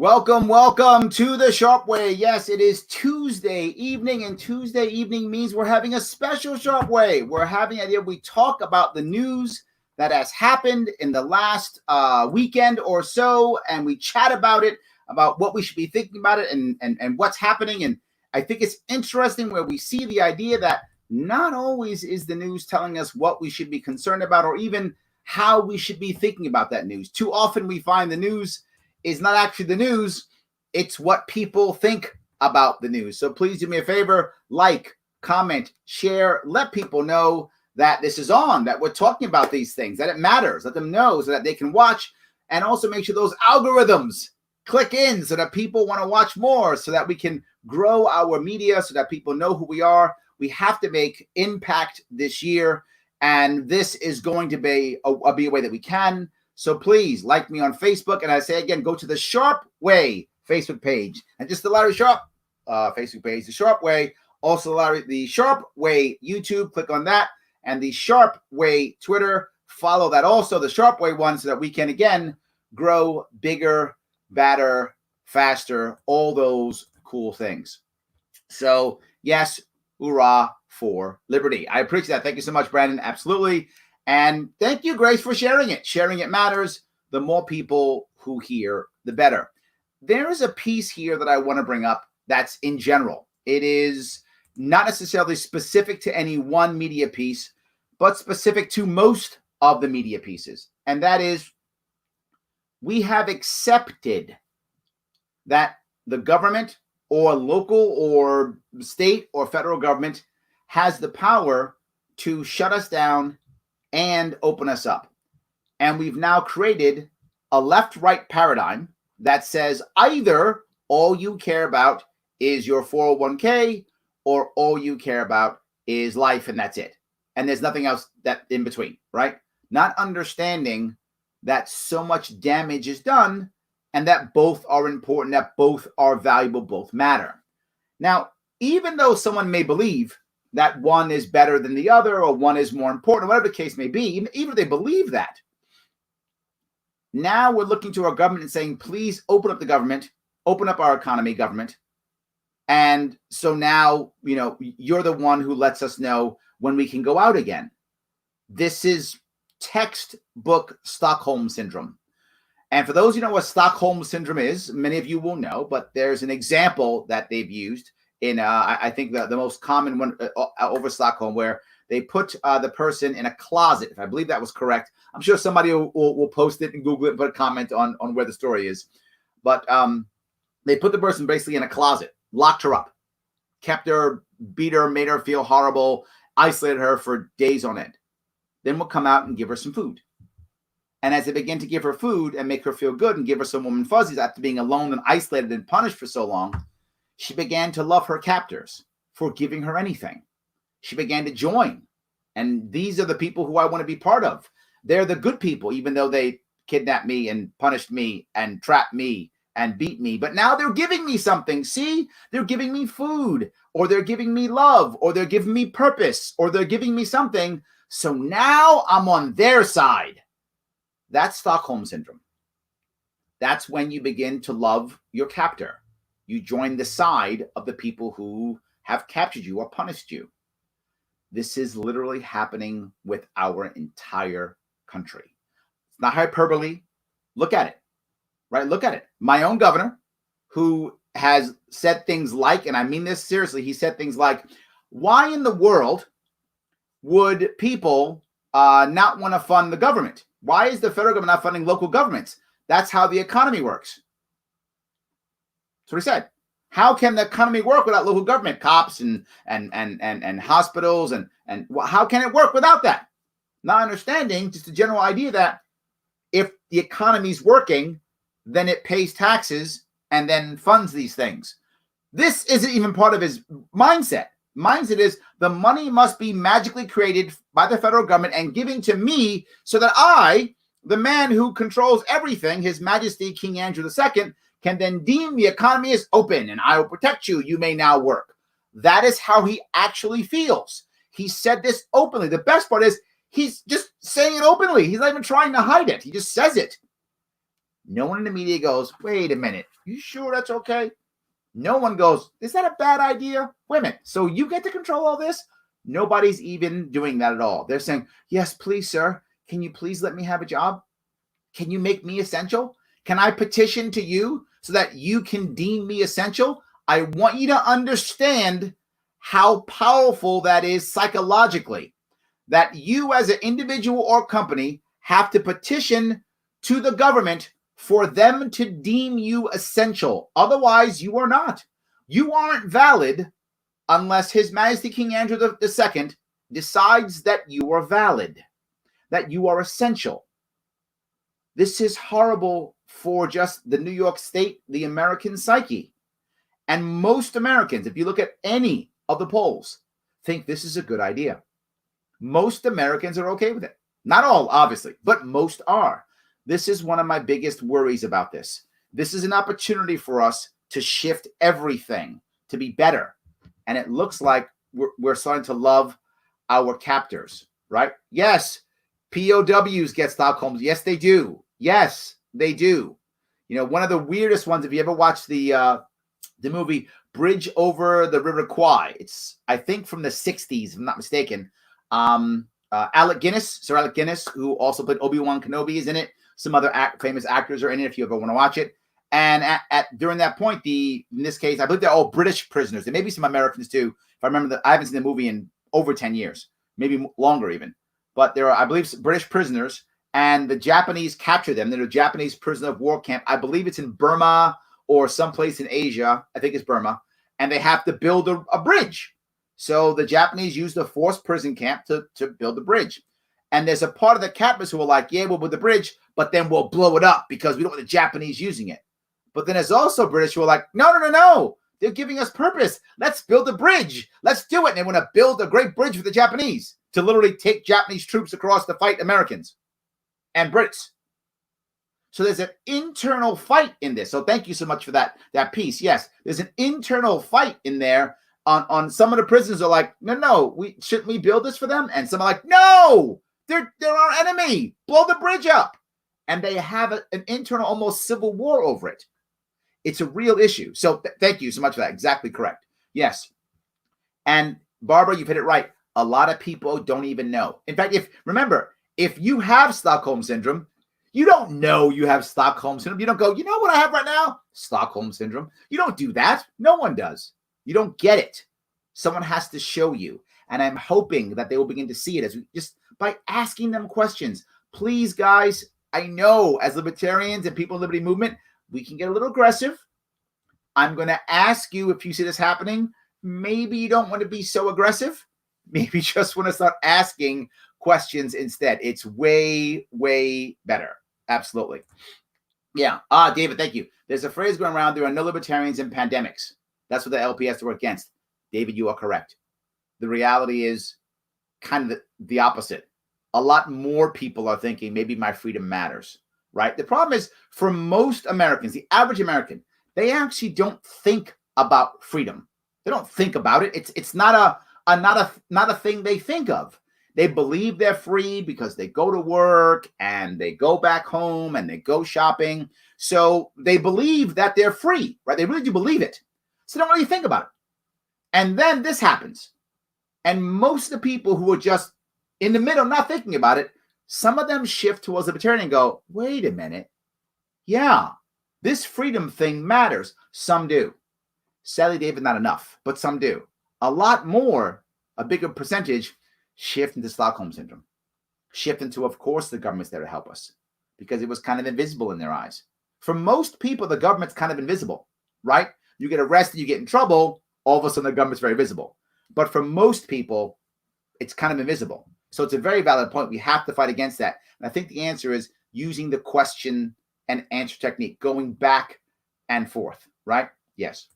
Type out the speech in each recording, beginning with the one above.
Welcome to the Sharpe Way. Yes, it is Tuesday evening, and Tuesday evening means we're having a special Sharpe Way. We're having an idea. We talk about the news that has happened in the last weekend or so, and we chat about it, about what we should be thinking about it and what's happening. And I think it's interesting where we see the idea that not always is the news telling us what we should be concerned about or even how we should be thinking about that news. Too often we find the news is not actually the news, it's what people think about the news. So please do me a favor, like, comment, share, let people know that this is on, that we're talking about these things, that it matters, let them know so that they can watch, and also make sure those algorithms click in so that people want to watch more, so that we can grow our media, so that people know who we are. We have to make impact this year, and this is going to be a way that we can. So please like me on Facebook. And I say again, go to the Sharpe Way Facebook page and just the Larry Sharpe Facebook page, the Sharpe Way. Also, the Sharpe Way YouTube, click on that. And the Sharpe Way Twitter, follow that also, the Sharpe Way one, so that we can, again, grow bigger, better, faster, all those cool things. So, yes, hurrah for liberty. I appreciate that. Thank you so much, Brandon. Absolutely. And thank you, Grace, for sharing it. Sharing it matters. The more people who hear, the better. There is a piece here that I want to bring up that's in general. It is not necessarily specific to any one media piece, but specific to most of the media pieces. And that is, we have accepted that the government or local or state or federal government has the power to shut us down and open us up. And we've now created a left-right paradigm that says either all you care about is your 401k or all you care about is life, and that's it. And there's nothing else that in between, right? Not understanding that so much damage is done and that both are important, that both are valuable, both matter. Now, even though someone may believe that one is better than the other or one is more important, whatever the case may be, even if they believe that, now we're looking to our government and saying, please open up the government, open up our economy, government. And so now, you're the one who lets us know when we can go out again. This is textbook Stockholm Syndrome. And for those who know what Stockholm Syndrome is, many of you will know, but there's an example that they've used in, I think, the most common one over Stockholm, where they put the person in a closet. If I believe that was correct. I'm sure somebody will post it and Google it and put a comment on where the story is. But they put the person basically in a closet, locked her up, kept her, beat her, made her feel horrible, isolated her for days on end. Then we'll come out and give her some food. And as they begin to give her food and make her feel good and give her some warm and fuzzies after being alone and isolated and punished for so long, she began to love her captors for giving her anything. She began to join. And these are the people who I want to be part of. They're the good people, even though they kidnapped me and punished me and trapped me and beat me. But now they're giving me something. See, they're giving me food, or they're giving me love, or they're giving me purpose, or they're giving me something. So now I'm on their side. That's Stockholm Syndrome. That's when you begin to love your captor. You join the side of the people who have captured you or punished you. This is literally happening with our entire country. It's not hyperbole. Look at it, right? Look at it. My own governor, who has said things like, and I mean this seriously, he said things like, why in the world would people not want to fund the government? Why is the federal government not funding local governments? That's how the economy works. That's what he said. How can the economy work without local government, cops and hospitals, and how can it work without that? Not understanding just the general idea that if the economy's working, then it pays taxes and then funds these things. This isn't even part of his mindset. Mindset is the money must be magically created by the federal government and given to me so that I, the man who controls everything, His Majesty King Andrew II, can then deem the economy is open and I will protect you. You may now work. That is how he actually feels. He said this openly. The best part is he's just saying it openly. He's not even trying to hide it. He just says it. No one in the media goes, wait a minute, you sure that's okay? No one goes, is that a bad idea? Wait a minute, so you get to control all this? Nobody's even doing that at all. They're saying, yes, please, sir. Can you please let me have a job? Can you make me essential? Can I petition to you so that you can deem me essential? I want you to understand how powerful that is psychologically, that you as an individual or company have to petition to the government for them to deem you essential. Otherwise, you are not. You aren't valid unless His Majesty King Andrew II decides that you are valid, that you are essential. This is horrible for just the New York State, the American psyche. And most Americans, if you look at any of the polls, think this is a good idea. Most Americans are okay with it. Not all, obviously, but most are. This is one of my biggest worries about this. This is an opportunity for us to shift everything to be better. And it looks like we're starting to love our captors, right? Yes, POWs get Stockholm. Yes, they do. Yes, they do. You know, one of the weirdest ones, if you ever watched the movie Bridge Over the River Kwai, it's, I think, from the 60s, if I'm not mistaken. Alec Guinness, Sir Alec Guinness, who also played Obi-Wan Kenobi, is in it. Some other famous actors are in it if you ever want to watch it. And during that point, in this case, I believe they're all British prisoners. There may be some Americans too. If I remember, I haven't seen the movie in over 10 years, maybe longer even. But there are, I believe, British prisoners, and the Japanese capture them. They're a Japanese prisoner of war camp. I believe it's in Burma or someplace in Asia. I think it's Burma. And they have to build a bridge. So the Japanese use the forced prison camp to build the bridge. And there's a part of the captors who are like, yeah, we'll build the bridge, but then we'll blow it up because we don't want the Japanese using it. But then there's also British who are like, no. They're giving us purpose. Let's build a bridge. Let's do it. And they want to build a great bridge for the Japanese to literally take Japanese troops across to fight Americans and Brits. So there's an internal fight in this. So thank you so much for that piece. Yes, there's an internal fight in there. On some of the prisoners are like, no, shouldn't we build this for them? And some are like, no, they're our enemy. Blow the bridge up. And they have an internal, almost civil war over it. It's a real issue. So thank you so much for that. Exactly correct. Yes. And Barbara, you've hit it right. A lot of people don't even know. In fact, if you have Stockholm Syndrome, you don't know you have Stockholm Syndrome. You don't go, you know what I have right now? Stockholm Syndrome. You don't do that. No one does. You don't get it. Someone has to show you. And I'm hoping that they will begin to see it just by asking them questions. Please, guys, I know as libertarians and people in the liberty movement, we can get a little aggressive. I'm going to ask you, if you see this happening, maybe you don't want to be so aggressive. Maybe just want to start asking questions instead. It's way, way better. Absolutely. Yeah. David, thank you. There's a phrase going around, there are no libertarians in pandemics. That's what the LP has to work against. David, you are correct. The reality is kind of the opposite. A lot more people are thinking maybe my freedom matters, right? The problem is for most Americans, the average American, they actually don't think about freedom. They don't think about it. It's not a thing they think of. They believe they're free because they go to work and they go back home and they go shopping. So they believe that they're free, right? They really do believe it. So they don't really think about it. And then this happens. And most of the people who are just in the middle, not thinking about it, some of them shift towards libertarian and go, wait a minute. Yeah, this freedom thing matters. Some do. Sadly, David, not enough, but some do. A lot more, a bigger percentage, shift into Stockholm Syndrome. Shift into, of course, the government's there to help us because it was kind of invisible in their eyes. For most people, the government's kind of invisible, right? You get arrested, you get in trouble, all of a sudden the government's very visible. But for most people, it's kind of invisible. So it's a very valid point. We have to fight against that. And I think the answer is using the question and answer technique, going back and forth, right? Yes.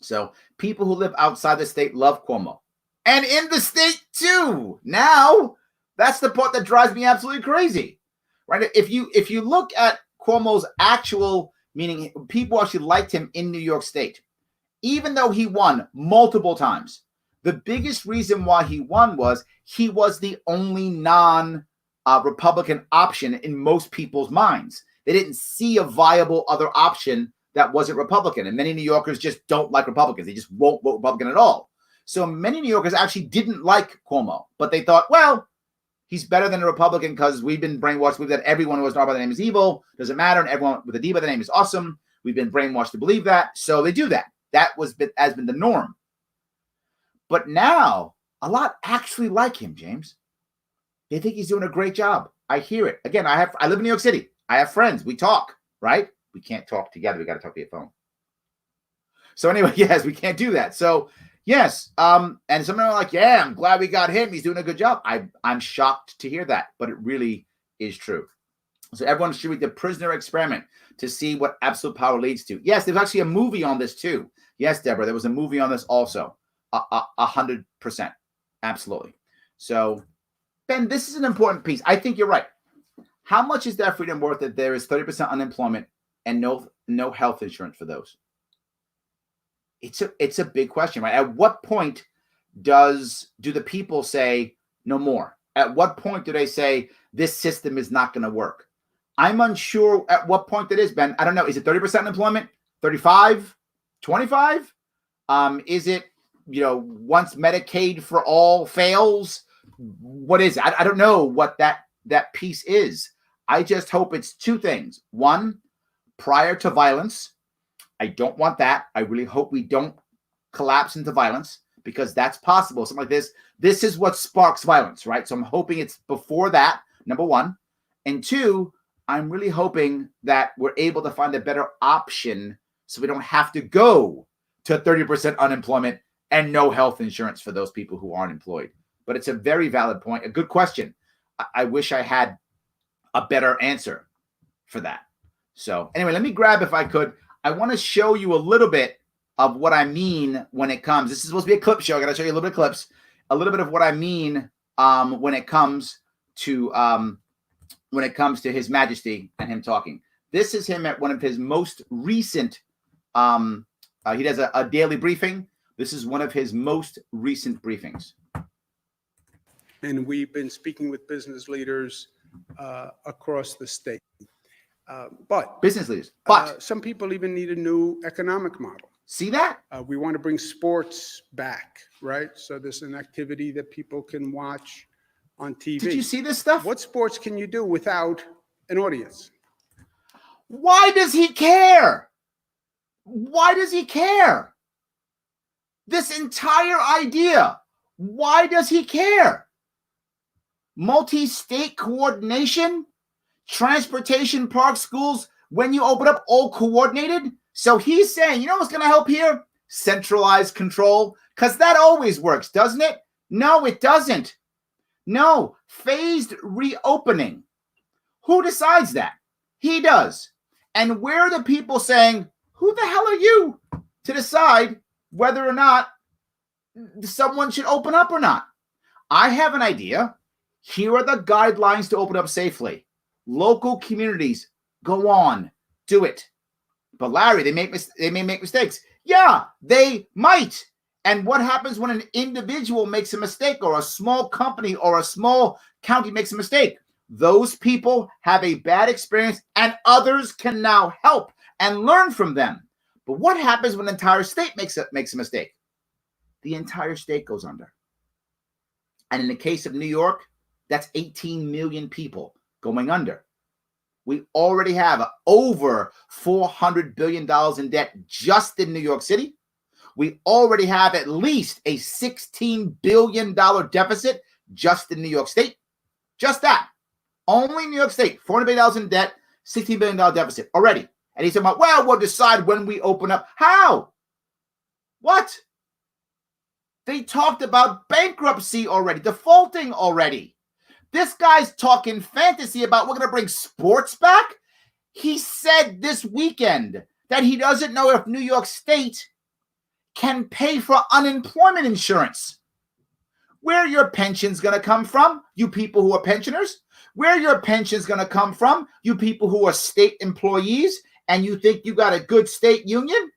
So people who live outside the state love Cuomo. And in the state too. Now, that's the part that drives me absolutely crazy, right? If you look at Cuomo's actual, meaning people actually liked him in New York State, even though he won multiple times, the biggest reason why he won was he was the only non-Republican option in most people's minds. They didn't see a viable other option that wasn't Republican. And many New Yorkers just don't like Republicans. They just won't vote Republican at all. So many New Yorkers actually didn't like Cuomo, but they thought, well, he's better than a Republican because we've been brainwashed to believe that everyone who has an R by the name is evil, doesn't matter, and everyone with a D by the name is awesome. We've been brainwashed to believe that, so they do that. That has been the norm. But now, a lot actually like him, James. They think he's doing a great job. I hear it. Again, I live in New York City. I have friends. We talk, right? We can't talk together. We got to talk via phone. So anyway, yes, we can't do that. So yes, and some are like, yeah, I'm glad we got him. He's doing a good job. I'm shocked to hear that, but it really is true. So everyone should read The Prisoner Experiment to see what absolute power leads to. Yes, there's actually a movie on this too. Yes, Deborah, there was a movie on this also. 100%. Absolutely. So, Ben, this is an important piece. I think you're right. How much is that freedom worth that there is 30% unemployment and no health insurance for those? It's a big question, right? At what point do the people say no more? At what point do they say this system is not going to work? I'm unsure at what point that is, Ben. I don't know. Is it 30% unemployment? 35? 25? Is it, once Medicaid for all fails? What is it? I don't know what that piece is. I just hope it's two things. One, prior to violence. I don't want that. I really hope we don't collapse into violence because that's possible. Something like this. This is what sparks violence, right? So I'm hoping it's before that, number one. And two, I'm really hoping that we're able to find a better option so we don't have to go to 30% unemployment and no health insurance for those people who aren't employed. But it's a very valid point, a good question. I wish I had a better answer for that. So anyway, let me grab, if I could, I want to show you a little bit of what I mean when it comes. This is supposed to be a clip show. I got to show you a little bit of clips, a little bit of what I mean when it comes to His Majesty and him talking. This is him at one of his most recent. He does a daily briefing. This is one of his most recent briefings. And we've been speaking with business leaders across the state. But business leaders, but some people even need a new economic model. See that? We want to bring sports back, right? So there's an activity that people can watch on TV. Did you see this stuff? What sports can you do without an audience? Why does he care? Why does he care? This entire idea. Why does he care? Multi-state coordination? Transportation, park, schools, when you open up, all coordinated. So he's saying, what's going to help here? Centralized control, because that always works, doesn't it? No, it doesn't. No, phased reopening. Who decides that? He does. And where are the people saying, who the hell are you to decide whether or not someone should open up or not? I have an idea. Here are the guidelines to open up safely. Local communities, go on, do it. But Larry, they may make mistakes. Yeah, they might. And what happens when an individual makes a mistake, or a small company or a small county makes a mistake? Those people have a bad experience, and others can now help and learn from them. But what happens when an entire state makes a mistake? The entire state goes under. And in the case of New York, that's 18 million people going under. We already have over $400 billion in debt just in New York City. We already have at least a $16 billion deficit just in New York State. Just that. Only New York State, $400 billion in debt, $16 billion deficit already. And he's talking about, well, we'll decide when we open up. How? What? They talked about bankruptcy already, defaulting already. This guy's talking fantasy about we're going to bring sports back. He said this weekend that he doesn't know if New York State can pay for unemployment insurance. Where are your pensions going to come from, you people who are pensioners? Where are your pensions going to come from, you people who are state employees and you think you got a good state union?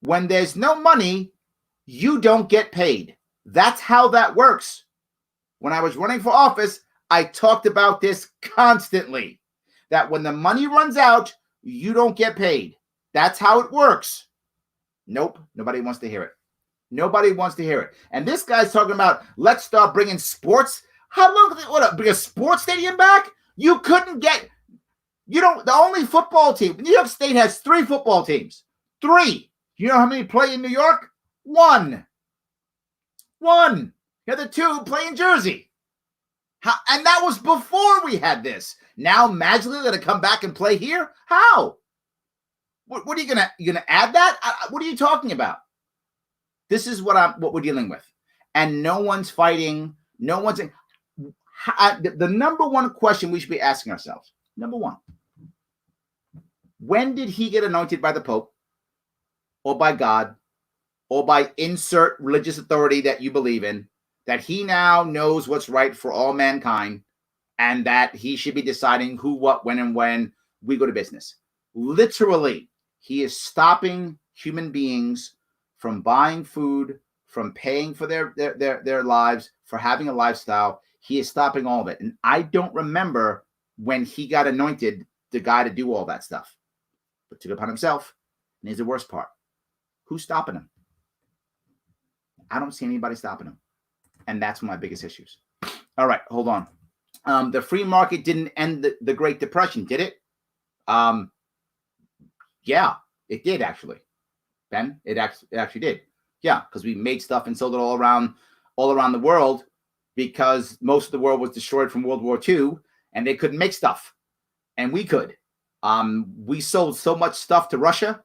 When there's no money, you don't get paid. That's how that works. When I was running for office, I talked about this constantly. that when the money runs out, you don't get paid. That's how it works. Nope. Nobody wants to hear it. Nobody wants to hear it. And this guy's talking about, let's start bringing sports. How long, bring a sports stadium back? You couldn't get, the only football team, New York State has 3 football teams. 3. You know how many play in New York? 1. The other 2 play in Jersey. And that was before we had this. Now magically they're going to come back and play here? How? What are you gonna add that? What are you talking about? This is what we're dealing with, and no one's fighting. No one's. The number one question we should be asking ourselves: number one, when did he get anointed by the Pope, or by God, or by insert religious authority that you believe in, that he now knows what's right for all mankind, and that he should be deciding who, what, when we go to business? Literally. He is stopping human beings from buying food, from paying for their lives, for having a lifestyle. He is stopping all of it. And I don't remember when he got anointed, the guy to do all that stuff. But took it upon himself. And here's the worst part. Who's stopping him? I don't see anybody stopping him. And that's one of my biggest issues. All right, hold on. The free market didn't end the Great Depression, did it? Yeah, it did actually. Ben, it actually did. Yeah, because we made stuff and sold it all around the world, because most of the world was destroyed from World War II, and they couldn't make stuff, and we could. We sold so much stuff to Russia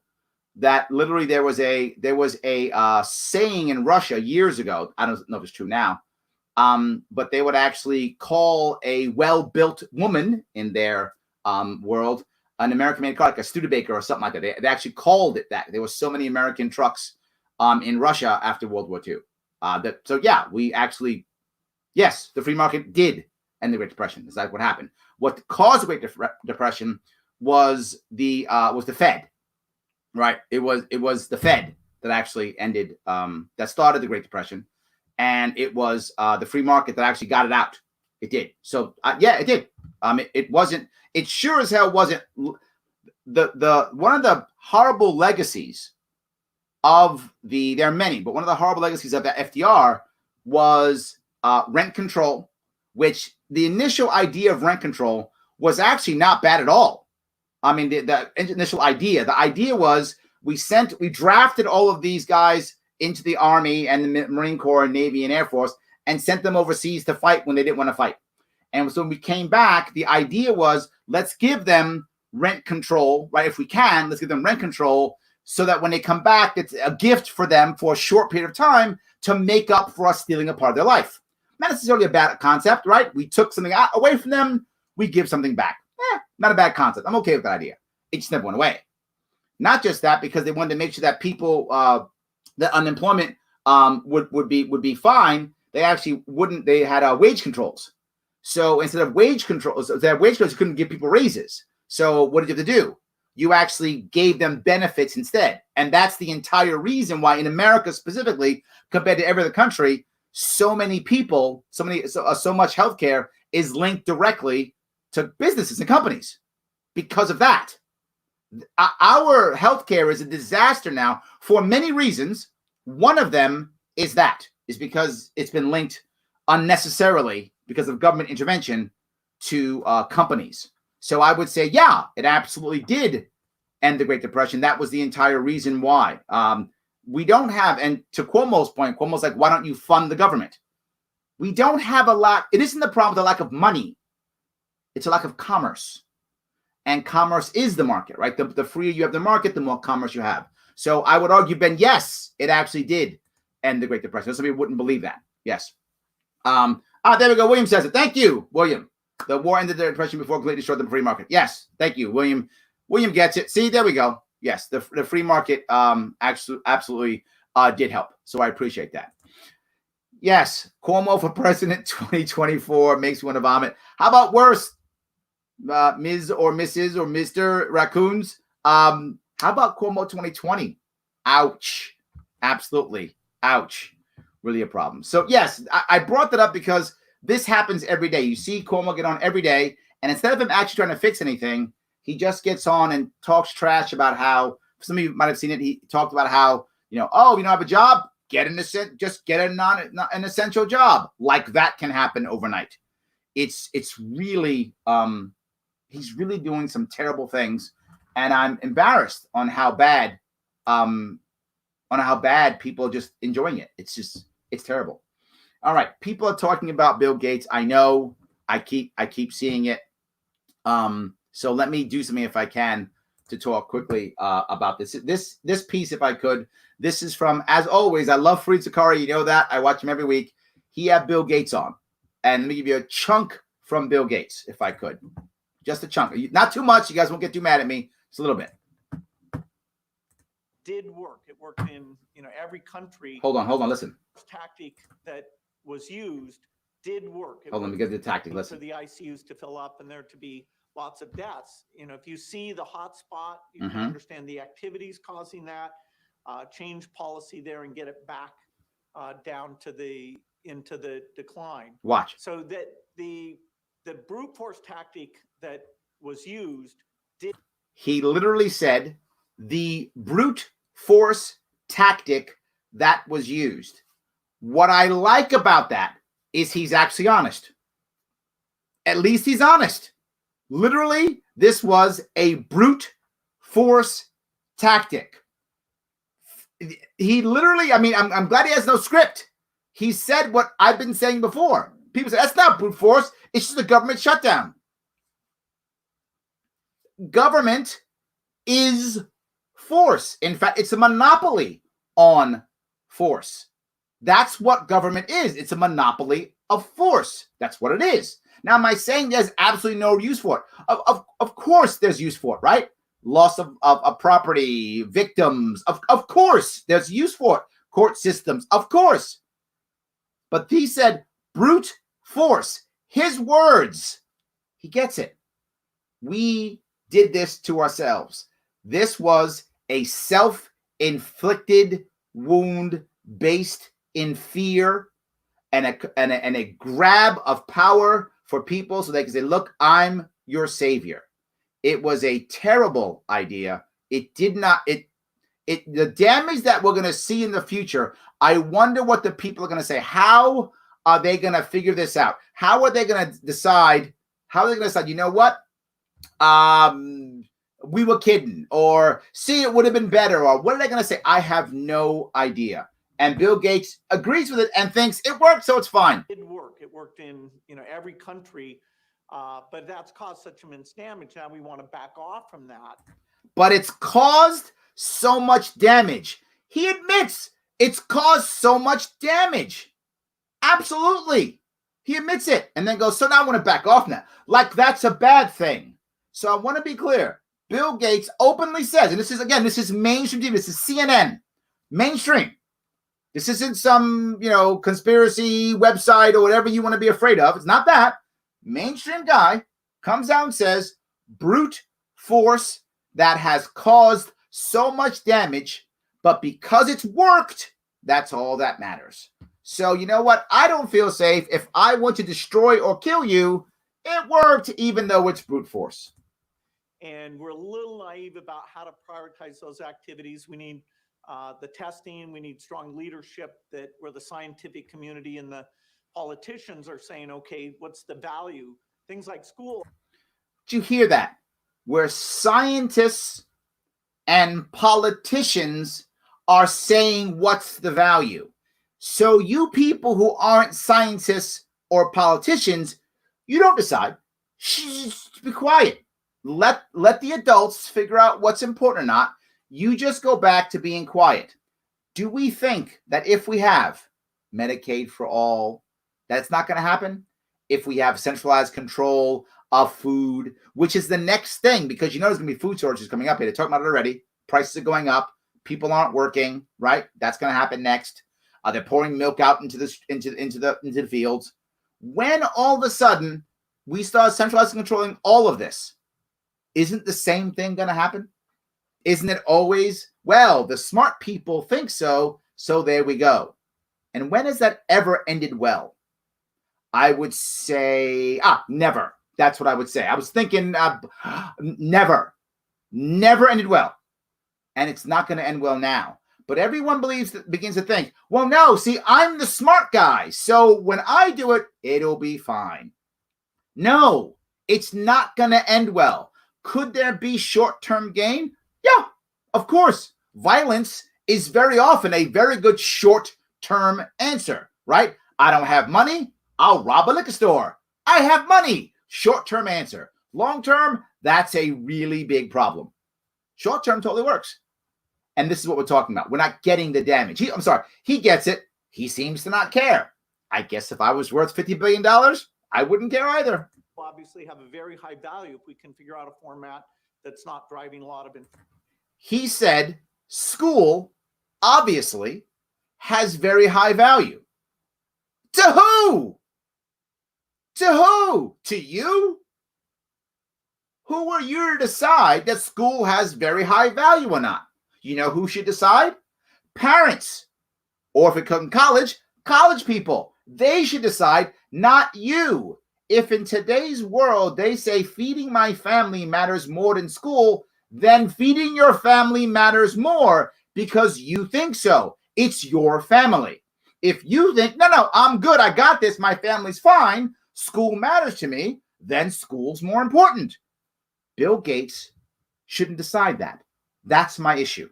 that literally there was a saying in Russia years ago. I don't know if it's true now, but they would actually call a well-built woman in their world an American-made car, like a Studebaker or something like that. They actually called it that. There were so many American trucks in Russia after World War II. We actually, yes, the free market did end the Great Depression. That's like what happened. What caused the Great Depression was the Fed, right? It was the Fed that actually ended, that started the Great Depression, and it was the free market that actually got it out. It did. So yeah, it did. It wasn't. It sure as hell wasn't. The one of the horrible legacies of there are many, but one of the horrible legacies of the FDR was rent control, which the initial idea of rent control was actually not bad at all. I mean, the initial idea was we drafted all of these guys into the Army and the Marine Corps and Navy and Air Force and sent them overseas to fight when they didn't want to fight. And so when we came back, the idea was, let's give them rent control, right? If we can, let's give them rent control so that when they come back, it's a gift for them for a short period of time to make up for us stealing a part of their life. Not necessarily a bad concept, right? We took something away from them, we give something back. Not a bad concept. I'm okay with that idea. It just never went away. Not just that, because they wanted to make sure that people, that unemployment would be fine. They actually wouldn't. They had wage controls. So instead of wage controls, you couldn't give people raises. So what did you have to do? You actually gave them benefits instead. And that's the entire reason why in America specifically, compared to every other country, so many people, so much healthcare is linked directly to businesses and companies because of that. Our healthcare is a disaster now for many reasons. One of them is because it's been linked unnecessarily because of government intervention to companies. So I would say, yeah, it absolutely did end the Great Depression. That was the entire reason why. We don't have, and to Cuomo's point, Cuomo's like, why don't you fund the government? We don't have a lot. It isn't the problem with the lack of money. It's a lack of commerce. And commerce is the market, right? The freer you have the market, the more commerce you have. So I would argue, Ben, yes, it actually did end the Great Depression. Some people wouldn't believe that. Yes. There we go. William says it. Thank you, William. The war ended the Depression before completely destroyed the free market. Yes. Thank you, William. William gets it. See, there we go. Yes, the free market absolutely did help. So I appreciate that. Yes, Cuomo for president 2024 makes me want to vomit. How about worse? Ms. or Mrs. or Mr. Raccoons. How about Cuomo 2020? Ouch. Absolutely. Ouch. Really a problem. So yes, I brought that up because this happens every day. You see Cuomo get on every day And instead of him actually trying to fix anything, he just gets on and talks trash about how, some of you might have seen it, he talked about how, oh, you don't have a job? Just get an essential job. Like that can happen overnight. It's really, he's really doing some terrible things. And I'm embarrassed on how bad people are just enjoying it. It's terrible. All right. People are talking about Bill Gates. I know I keep seeing it. So let me do something if I can to talk quickly about this piece, if I could. This is from, as always, I love Fareed Zakaria. You know that. I watch him every week. He had Bill Gates on. And let me give you a chunk from Bill Gates, if I could. Just a chunk. Not too much. You guys won't get too mad at me. Just a little bit. Did work. It worked in every country. Hold on. Listen. Tactic that was used did work. Hold on. Let me get the tactic. Listen. For the ICUs to fill up and there to be lots of deaths. If you see the hot spot, you can understand the activities causing that. Change policy there and get it back down to into the decline. Watch. So that the brute force tactic that was used did. He literally said the brute force tactic that was used. What I like about that is he's actually honest. At least he's honest. Literally, this was a brute force tactic. He literally, I'm glad he has no script. He said what I've been saying before. People say, that's not brute force. It's just a government shutdown. Government is force. In fact, it's a monopoly on force. That's what government is. It's a monopoly of force. That's what it is. Now, am I saying there's absolutely no use for it? Of course there's use for it, right? Loss of property, victims. Of course there's use for it. Court systems, of course. But he said brute force. His words. He gets it. We did this to ourselves. This was a self-inflicted wound based in fear and a grab of power for people so they can say, look, I'm your savior. It was a terrible idea. It did not, the damage that we're going to see in the future, I wonder what the people are going to say. How are they going to figure this out? How are they going to decide? You know what? We were kidding, or see, it would have been better, or what are they going to say? I have no idea. And Bill Gates agrees with it and thinks it worked, so it's fine. It worked. It worked in every country, but that's caused such immense damage. Now we want to back off from that. But it's caused so much damage. He admits it's caused so much damage. Absolutely. He admits it and then goes, so now I want to back off now. Like that's a bad thing. So I want to be clear. Bill Gates openly says, and this is mainstream TV. This is CNN. Mainstream. This isn't some, conspiracy website or whatever you want to be afraid of. It's not that. Mainstream guy comes out and says, brute force that has caused so much damage, but because it's worked, that's all that matters. So you know what? I don't feel safe. If I want to destroy or kill you, it worked, even though it's brute force. And we're a little naive about how to prioritize those activities. We need the testing. We need strong leadership where the scientific community and the politicians are saying, okay, what's the value? Things like school. Did you hear that? Where scientists and politicians are saying what's the value. So you people who aren't scientists or politicians, you don't decide. Just be quiet. Let the adults figure out what's important or not. You just go back to being quiet. Do we think that if we have Medicaid for all, that's not going to happen? If we have centralized control of food, which is the next thing, because there's going to be food shortages coming up here. They're talking about it already. Prices are going up. People aren't working, right? That's going to happen next. They're pouring milk out into the fields. When all of a sudden we start centralizing controlling all of this, isn't the same thing going to happen? Isn't it always, well, the smart people think so, so there we go. And when has that ever ended well? I would say, never. That's what I would say. I was thinking never ended well. And it's not going to end well now. But everyone begins to think, well, no, see, I'm the smart guy. So when I do it, it'll be fine. No, it's not going to end well. Could there be short-term gain? Yeah, of course. Violence is very often a very good short-term answer, right? I don't have money. I'll rob a liquor store. I have money. Short-term answer. Long-term, that's a really big problem. Short-term totally works. And this is what we're talking about. We're not getting the damage. He gets it. He seems to not care. I guess if I was worth $50 billion, I wouldn't care either. We'll obviously have a very high value if we can figure out a format that's not driving a lot of He said school obviously has very high value. To who? To who? To you? Who are you to decide that school has very high value or not? You know who should decide? Parents. Or if it comes to college people. They should decide, not you. If in today's world they say feeding my family matters more than school, then feeding your family matters more because you think so. It's your family. If you think, no, I'm good, I got this, my family's fine, school matters to me, then school's more important. Bill Gates shouldn't decide that. That's my issue.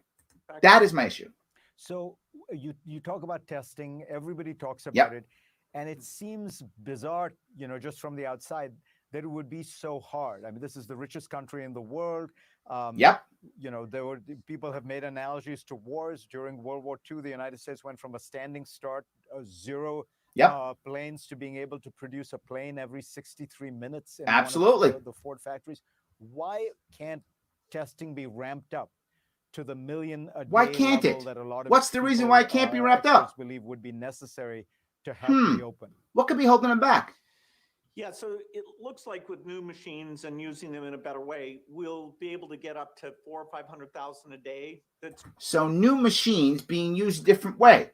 That is my issue. So you talk about testing, everybody talks about it, and it seems bizarre, just from the outside, that it would be so hard. I mean, this is the richest country in the world. People have made analogies to wars. During World War II, the United States went from a standing start, zero planes, to being able to produce a plane every 63 minutes in Absolutely. one of the Ford factories. Why can't testing be ramped up to the million a day? Why can't it? That a lot of What's the reason why it can't be wrapped up? Believe would be necessary to help reopen. What could be holding them back? Yeah, so it looks like with new machines and using them in a better way, we'll be able to get up to 400,000 or 500,000 a day. So new machines being used a different way.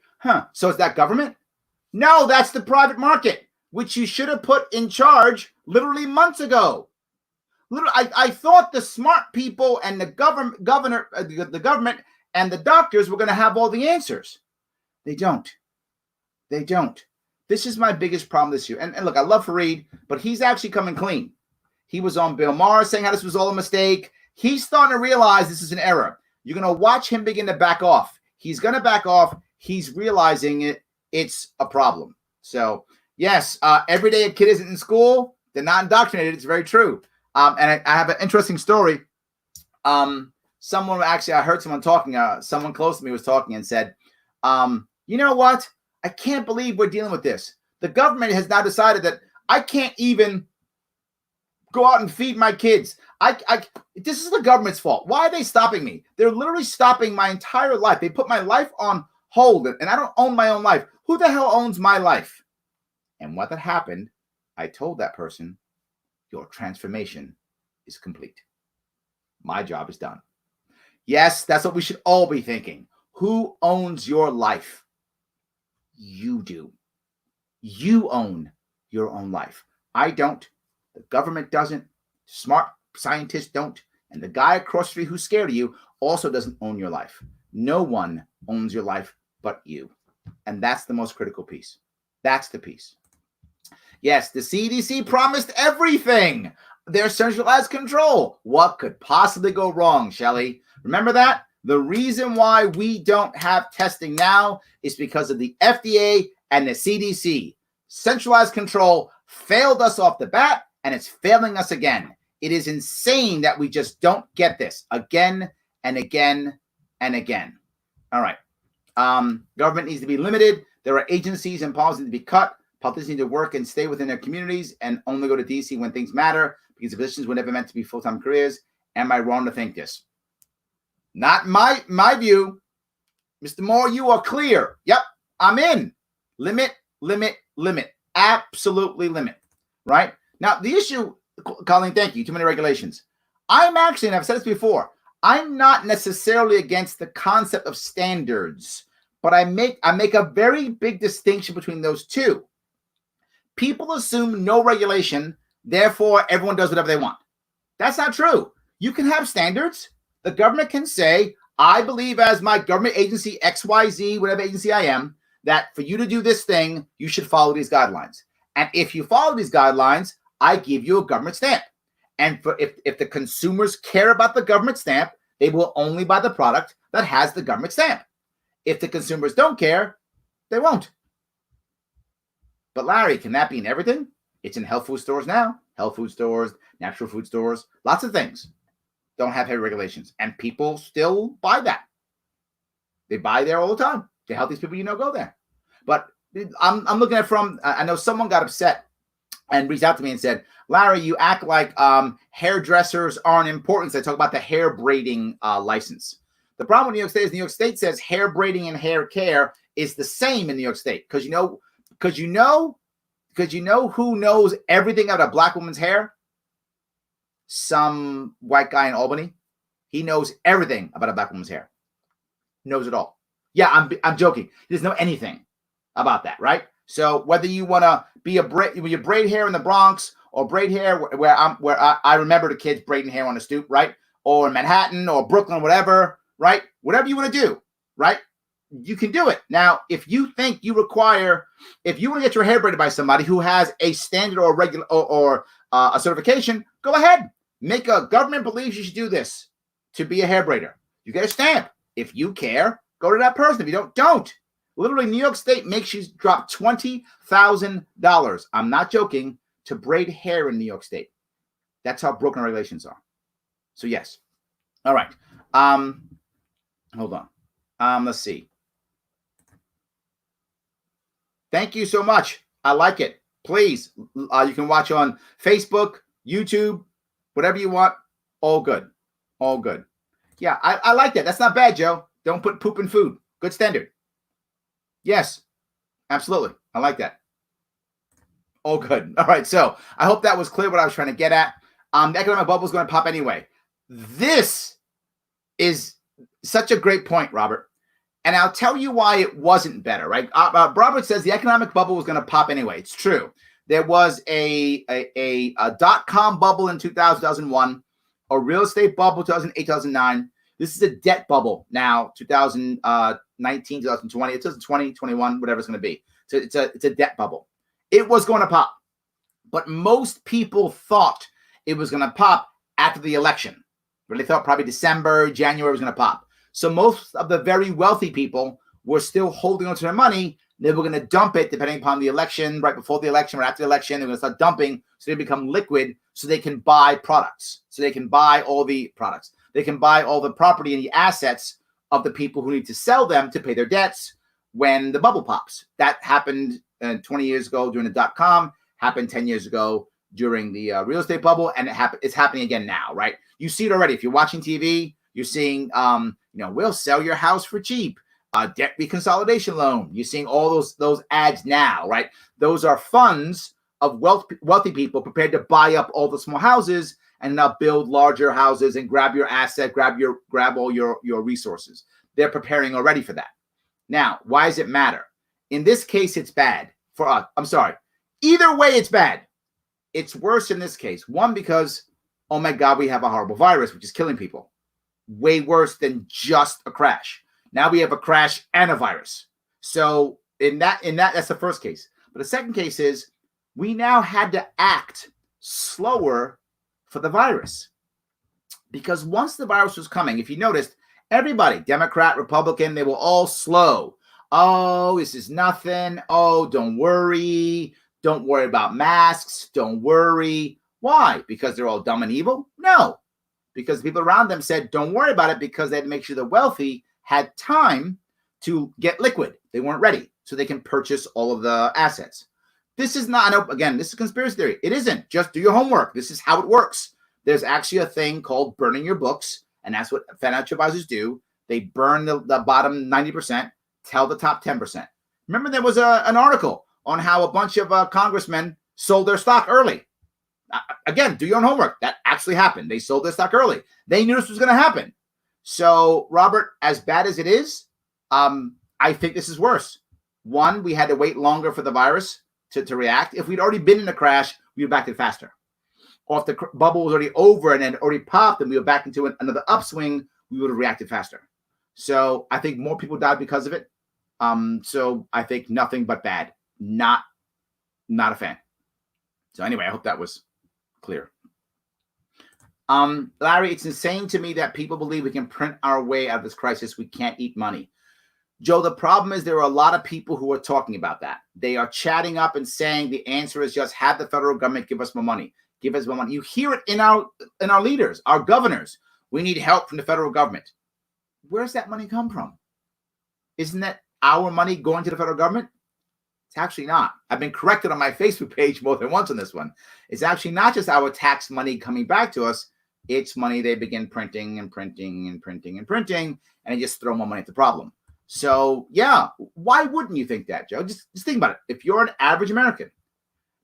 So is that government? No, that's the private market, which you should have put in charge literally months ago. I thought the smart people and the the government and the doctors were going to have all the answers. They don't. They don't. This is my biggest problem this year. And look, I love Fareed, but he's actually coming clean. He was on Bill Maher saying how this was all a mistake. He's starting to realize this is an error. You're going to watch him begin to back off. He's going to back off. He's realizing it's a problem. So, yes, every day a kid isn't in school, they're not indoctrinated. It's very true. And I have an interesting story. I heard someone talking, someone close to me was talking and said, you know what? I can't believe we're dealing with this. The government has now decided that I can't even go out and feed my kids. This is the government's fault. Why are they stopping me? They're literally stopping my entire life. They put my life on hold, and I don't own my own life. Who the hell owns my life? And what that happened, I told that person, your transformation is complete. My job is done. Yes, that's what we should all be thinking. Who owns your life? You do. You own your own life. I don't. The government doesn't. Smart scientists don't. And the guy across the street who's scared of you also doesn't own your life. No one owns your life but you. And that's the most critical piece. That's the piece. Yes, the CDC promised everything. Their centralized control. What could possibly go wrong, Shelley? Remember that? The reason why we don't have testing now is because of the FDA and the CDC. Centralized control failed us off the bat, and it's failing us again. It is insane that we just don't get this again and again and again. All right. Government needs to be limited. There are agencies and policies to be cut. Politicians need to work and stay within their communities and only go to DC when things matter, because the positions were never meant to be full-time careers. Am I wrong to think this? Not my view. Mr. Moore, you are clear. Yep, I'm in. Limit. Absolutely limit. Right? Now, the issue, Colleen, thank you, too many regulations. I'm actually, and I've said this before, I'm not necessarily against the concept of standards, but I make a very big distinction between those two. People assume no regulation Therefore, everyone does whatever they want. That's not true. You can have standards. The government can say, I believe as my government agency, XYZ, whatever agency I am, that for you to do this thing, you should follow these guidelines. And if you follow these guidelines, I give you a government stamp. And if the consumers care about the government stamp, they will only buy the product that has the government stamp. If the consumers don't care, they won't. But Larry, can that be in everything? It's in health food stores now. Health food stores, natural food stores, lots of things don't have heavy regulations. And people still buy that. They buy there all the time. The healthiest people you know go there. But I'm looking at I know someone got upset and reached out to me and said, Larry, you act like hairdressers aren't important. So I talk about the hair braiding license. The problem with New York State is New York State says hair braiding and hair care is the same in New York State. Because you know who knows everything about a black woman's hair? Some white guy in Albany. He knows everything about a black woman's hair. Knows it all. Yeah, I'm joking. He doesn't know anything about that, right? So whether you want to be when you braid hair in the Bronx or braid hair where I remember the kids braiding hair on the stoop, right? Or in Manhattan or Brooklyn, whatever, right? Whatever you want to do, right? You can do it. Now, if you think if you want to get your hair braided by somebody who has a standard or regular or a certification, go ahead. Make a government believes you should do this to be a hair braider. You get a stamp. If you care, go to that person. If you don't. Literally, New York State makes you drop $20,000. I'm not joking, to braid hair in New York State. That's how broken regulations are. So yes. All right. Hold on. Let's see. Thank you so much. I like it. Please, you can watch on Facebook, YouTube, whatever you want. All good. All good. Yeah, I like that. That's not bad, Joe. Don't put poop in food. Good standard. Yes, absolutely. I like that. All good. All right. So I hope that was clear what I was trying to get at. The economic bubble is going to pop anyway. This is such a great point, Robert. And I'll tell you why it wasn't better, right? Robert says the economic bubble was going to pop anyway. It's true. There was a dot-com bubble in 2001, a real estate bubble 2008, 2009. This is a debt bubble now, 2019, 2020, 2020, 21, whatever it's going to be. So it's a debt bubble. It was going to pop. But most people thought it was going to pop after the election. Really thought probably December, January was going to pop. So most of the very wealthy people were still holding on to their money. They were going to dump it depending upon the election, right before the election or after the election. They're going to start dumping so they become liquid so they can buy products. So they can buy all the products. They can buy all the property and the assets of the people who need to sell them to pay their debts when the bubble pops. That happened 20 years ago during the dot-com, happened 10 years ago during the real estate bubble, and it's happening again now, right? You see it already. If you're watching TV, you're seeing, we'll sell your house for cheap. Debt reconsolidation loan. You're seeing all those ads now, right? Those are funds of wealthy people prepared to buy up all the small houses and now build larger houses and grab your asset, grab all your resources. They're preparing already for that. Now, why does it matter? In this case, it's bad for us. I'm sorry. Either way, it's bad. It's worse in this case. One, because, oh my God, we have a horrible virus, which is killing people. Way worse than just a crash. Now we have a crash and a virus. So in that, that's the first case. But the second case is we now had to act slower for the virus. Because once the virus was coming, if you noticed, everybody, Democrat, Republican, they were all slow. Oh, this is nothing. Oh, don't worry. Don't worry about masks. Don't worry. Why? Because they're all dumb and evil? No. Because the people around them said, don't worry about it, because they had to make sure the wealthy had time to get liquid. They weren't ready, so they can purchase all of the assets. This is not, again, this is conspiracy theory. It isn't. Just do your homework. This is how it works. There's actually a thing called burning your books, and that's what financial advisors do. They burn the bottom 90%, tell the top 10%. Remember, there was an article on how a bunch of congressmen sold their stock early. Again, do your own homework. That actually happened. They sold their stock early. They knew this was going to happen. So, Robert, as bad as it is, I think this is worse. One, we had to wait longer for the virus to react. If we'd already been in a crash, we'd have acted faster. or if the bubble was already over and then already popped and we were back into another upswing, we would have reacted faster. So I think more people died because of it. So I think nothing but bad. Not a fan. So anyway, I hope that was clear. Larry, it's insane to me that people believe we can print our way out of this crisis. We can't eat money. Joe, the problem is there are a lot of people who are talking about that. They are chatting up and saying the answer is just have the federal government give us more money. Give us more money. You hear it in our leaders, our governors. We need help from the federal government. Where's that money come from? Isn't that our money going to the federal government? It's actually not. I've been corrected on my Facebook page more than once on this one. It's actually not just our tax money coming back to us. It's money they begin printing and printing and printing and printing, and they just throw more money at the problem. So, yeah, why wouldn't you think that, Joe? Just think about it. If you're an average American,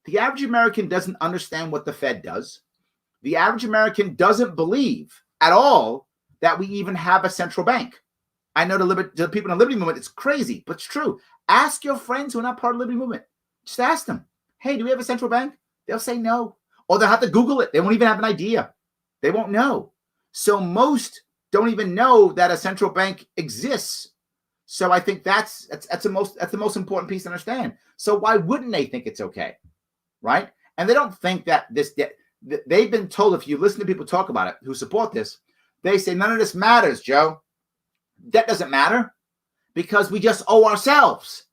the average American doesn't understand what the Fed does. The average American doesn't believe at all that we even have a central bank. I know the people in the Liberty Movement, it's crazy, but it's true. Ask your friends who are not part of the Liberty Movement. Just ask them, hey, do we have a central bank? They'll say no. Or they'll have to Google it. They won't even have an idea. They won't know. So most don't even know that a central bank exists. So I think that's the most important piece to understand. So why wouldn't they think it's okay, right? And they don't think that they've been told, if you listen to people talk about it who support this, they say none of this matters, Joe. Debt doesn't matter because we just owe ourselves.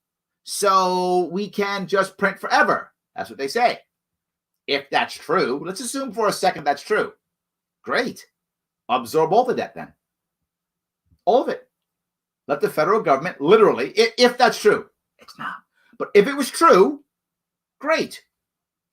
So we can just print forever. That's what they say. If that's true, let's assume for a second that's true. Great. Absorb all the debt then. All of it. Let the federal government literally, if that's true, it's not. But if it was true, great.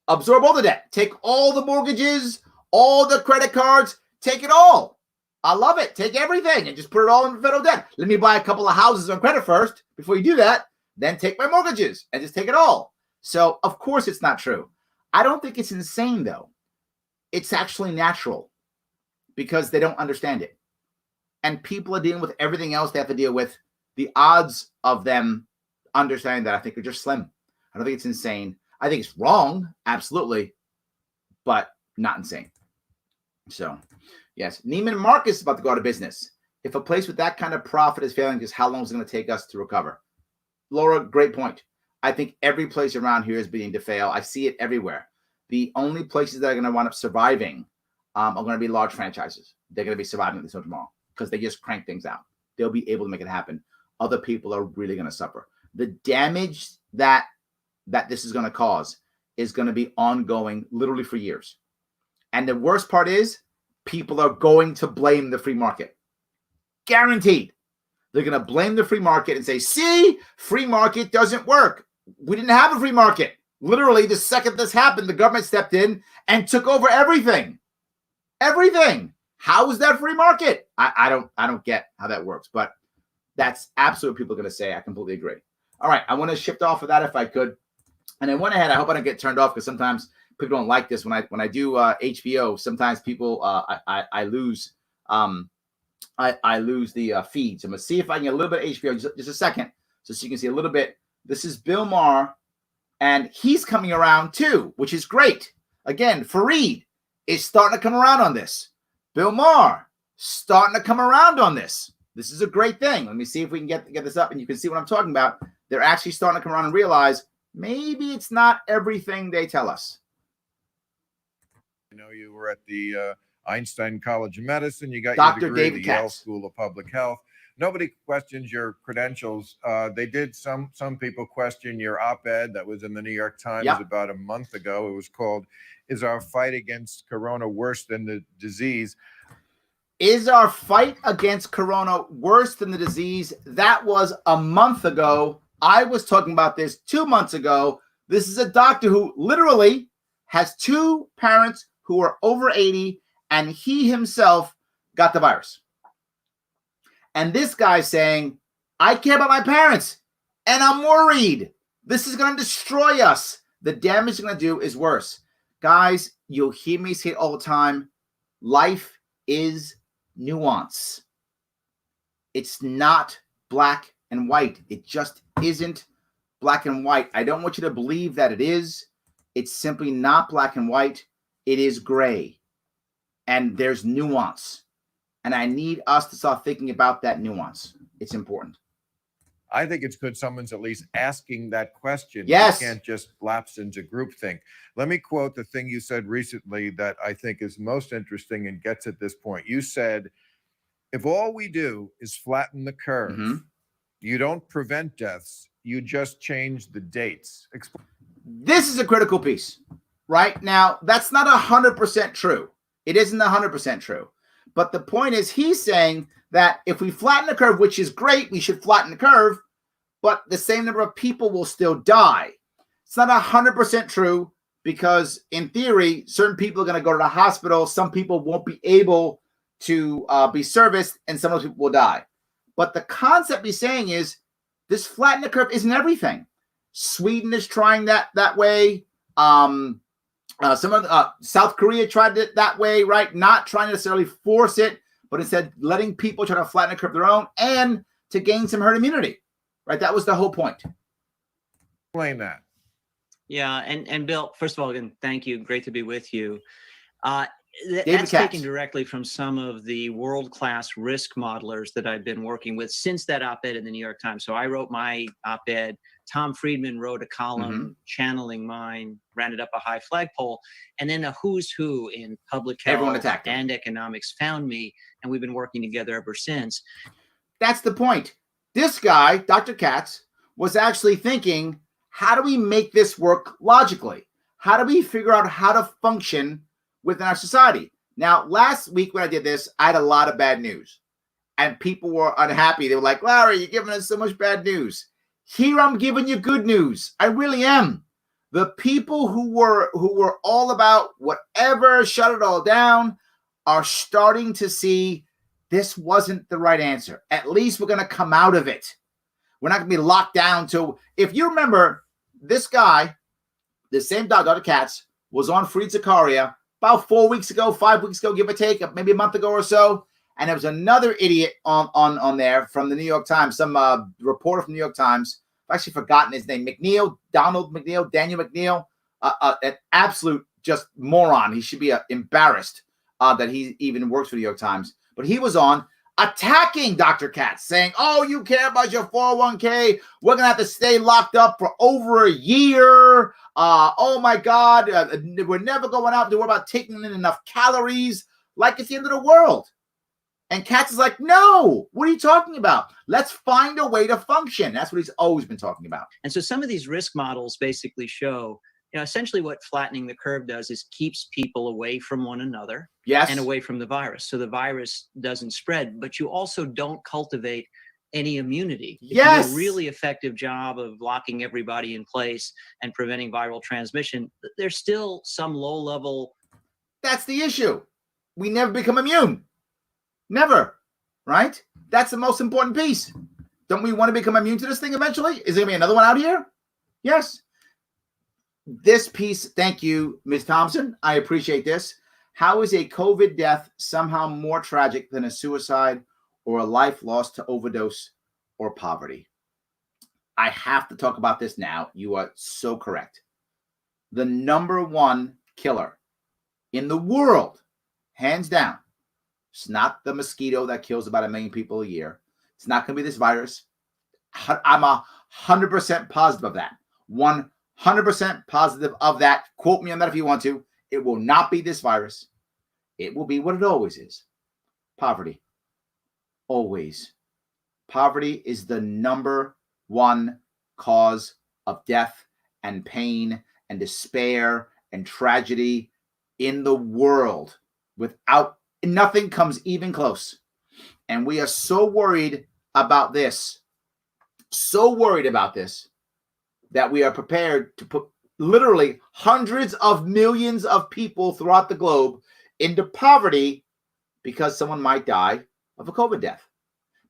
Absorb all the debt. Take all the mortgages, all the credit cards, take it all. I love it. Take everything and just put it all in federal debt. Let me buy a couple of houses on credit first before you do that. Then take my mortgages and just take it all. So, of course, it's not true. I don't think it's insane, though. It's actually natural because they don't understand it. And people are dealing with everything else they have to deal with. The odds of them understanding that, I think, are just slim. I don't think it's insane. I think it's wrong, absolutely, but not insane. So, yes, Neiman Marcus is about to go out of business. If a place with that kind of profit is failing, just how long is it going to take us to recover? Laura, great point. I think every place around here is beginning to fail. I see it everywhere. The only places that are going to wind up surviving are going to be large franchises. They're going to be surviving this tomorrow because they just crank things out. They'll be able to make it happen. Other people are really going to suffer. The damage that this is going to cause is going to be ongoing literally for years. And the worst part is people are going to blame the free market. Guaranteed. They're going to blame the free market and say, see, free market doesn't work. We didn't have a free market. Literally, the second this happened, the government stepped in and took over everything. Everything. How is that free market? I don't get how that works, but that's absolutely what people are going to say. I completely agree. All right, I want to shift off of that if I could. And I went ahead. I hope I don't get turned off because sometimes people don't like this. When I do HBO, sometimes people I lose I lose the feed. So I'm gonna see if I can get a little bit of HBO. Just a second, so you can see a little bit. This is Bill Maher, and he's coming around too, which is great. Again, Fareed is starting to come around on this. Bill Maher starting to come around on this. This is a great thing. Let me see if we can get this up, and you can see what I'm talking about. They're actually starting to come around and realize maybe it's not everything they tell us. I know you were at the Einstein College of Medicine. You got Dr. your degree at David the Yale Katz. School of Public Health. Nobody questions your credentials. They did. Some people question your op-ed that was in the New York Times about a month ago. It was called, "Is Our Fight Against Corona Worse Than the Disease?" Is our fight against corona worse than the disease? That was a month ago. I was talking about this 2 months ago. This is a doctor who literally has two parents who are over 80, and he himself got the virus. And this guy's saying, I care about my parents, and I'm worried. This is going to destroy us. The damage it's going to do is worse. Guys, you'll hear me say it all the time. Life is nuance. It's not black and white. It just isn't black and white. I don't want you to believe that it is. It's simply not black and white. It is gray, and there's nuance. And I need us to start thinking about that nuance. It's important. I think it's good someone's at least asking that question. Yes. You can't just lapse into groupthink. Let me quote the thing you said recently that I think is most interesting and gets at this point. You said, if all we do is flatten the curve, you don't prevent deaths, you just change the dates. This is a critical piece. Right now, that's not 100% true. It isn't 100% true. But the point is, he's saying that if we flatten the curve, which is great, we should flatten the curve, but the same number of people will still die. It's not 100% true because, in theory, certain people are going to go to the hospital. Some people won't be able to be serviced, and some of those people will die. But the concept he's saying is this flatten the curve isn't everything. Sweden is trying that way. Some of South Korea tried it that way, right? Not trying to necessarily force it, but instead letting people try to flatten the curve their own and to gain some herd immunity, right? That was the whole point. Explain that. Yeah, and Bill, first of all, again, thank you. Great to be with you. David That's Katz. taken directly from some of the world-class risk modelers that I've been working with since that op-ed in the New York Times. So I wrote my op-ed. Tom Friedman wrote a column channeling mine, ran it up a high flagpole, and then a who's who in public health and economics found me, and we've been working together ever since. That's the point. This guy, Dr. Katz, was actually thinking, how do we make this work logically? How do we figure out how to function within our society? Now, last week when I did this, I had a lot of bad news, and people were unhappy. They were like, Larry, you're giving us so much bad news. Here I'm giving you good news. I really am. The people who were all about whatever, shut it all down, are starting to see this wasn't the right answer. At least we're going to come out of it. We're not going to be locked down to, if you remember, this guy, the same Dr. Katz, was on Fareed Zakaria about 4 weeks ago, 5 weeks ago, give or take, maybe a month ago or so. And there was another idiot on there from the New York Times, some reporter from the New York Times. I've actually forgotten his name. Daniel McNeil, an absolute just moron. He should be embarrassed that he even works for the New York Times. But he was on attacking Dr. Katz, saying, oh, you care about your 401k. We're going to have to stay locked up for over a year. Oh, my God. We're never going out to worry about taking in enough calories like it's the end of the world. And Katz is like, no, what are you talking about? Let's find a way to function. That's what he's always been talking about. And so some of these risk models basically show, essentially what flattening the curve does is keeps people away from one another and away from the virus. So the virus doesn't spread, but you also don't cultivate any immunity. If you do a really effective job of locking everybody in place and preventing viral transmission, there's still some low level. That's the issue. We never become immune. Never, right? That's the most important piece. Don't we want to become immune to this thing eventually? Is there going to be another one out here? Yes. This piece, thank you, Ms. Thompson. I appreciate this. How is a COVID death somehow more tragic than a suicide or a life lost to overdose or poverty? I have to talk about this now. You are so correct. The number one killer in the world, hands down, it's not the mosquito that kills about 1 million people a year. It's not going to be this virus. I'm 100% positive of that. 100% positive of that. Quote me on that if you want to. It will not be this virus. It will be what it always is. Poverty. Always. Poverty is the number one cause of death and pain and despair and tragedy in the world. Nothing comes even close. And we are so worried about this, that we are prepared to put literally hundreds of millions of people throughout the globe into poverty because someone might die of a COVID death.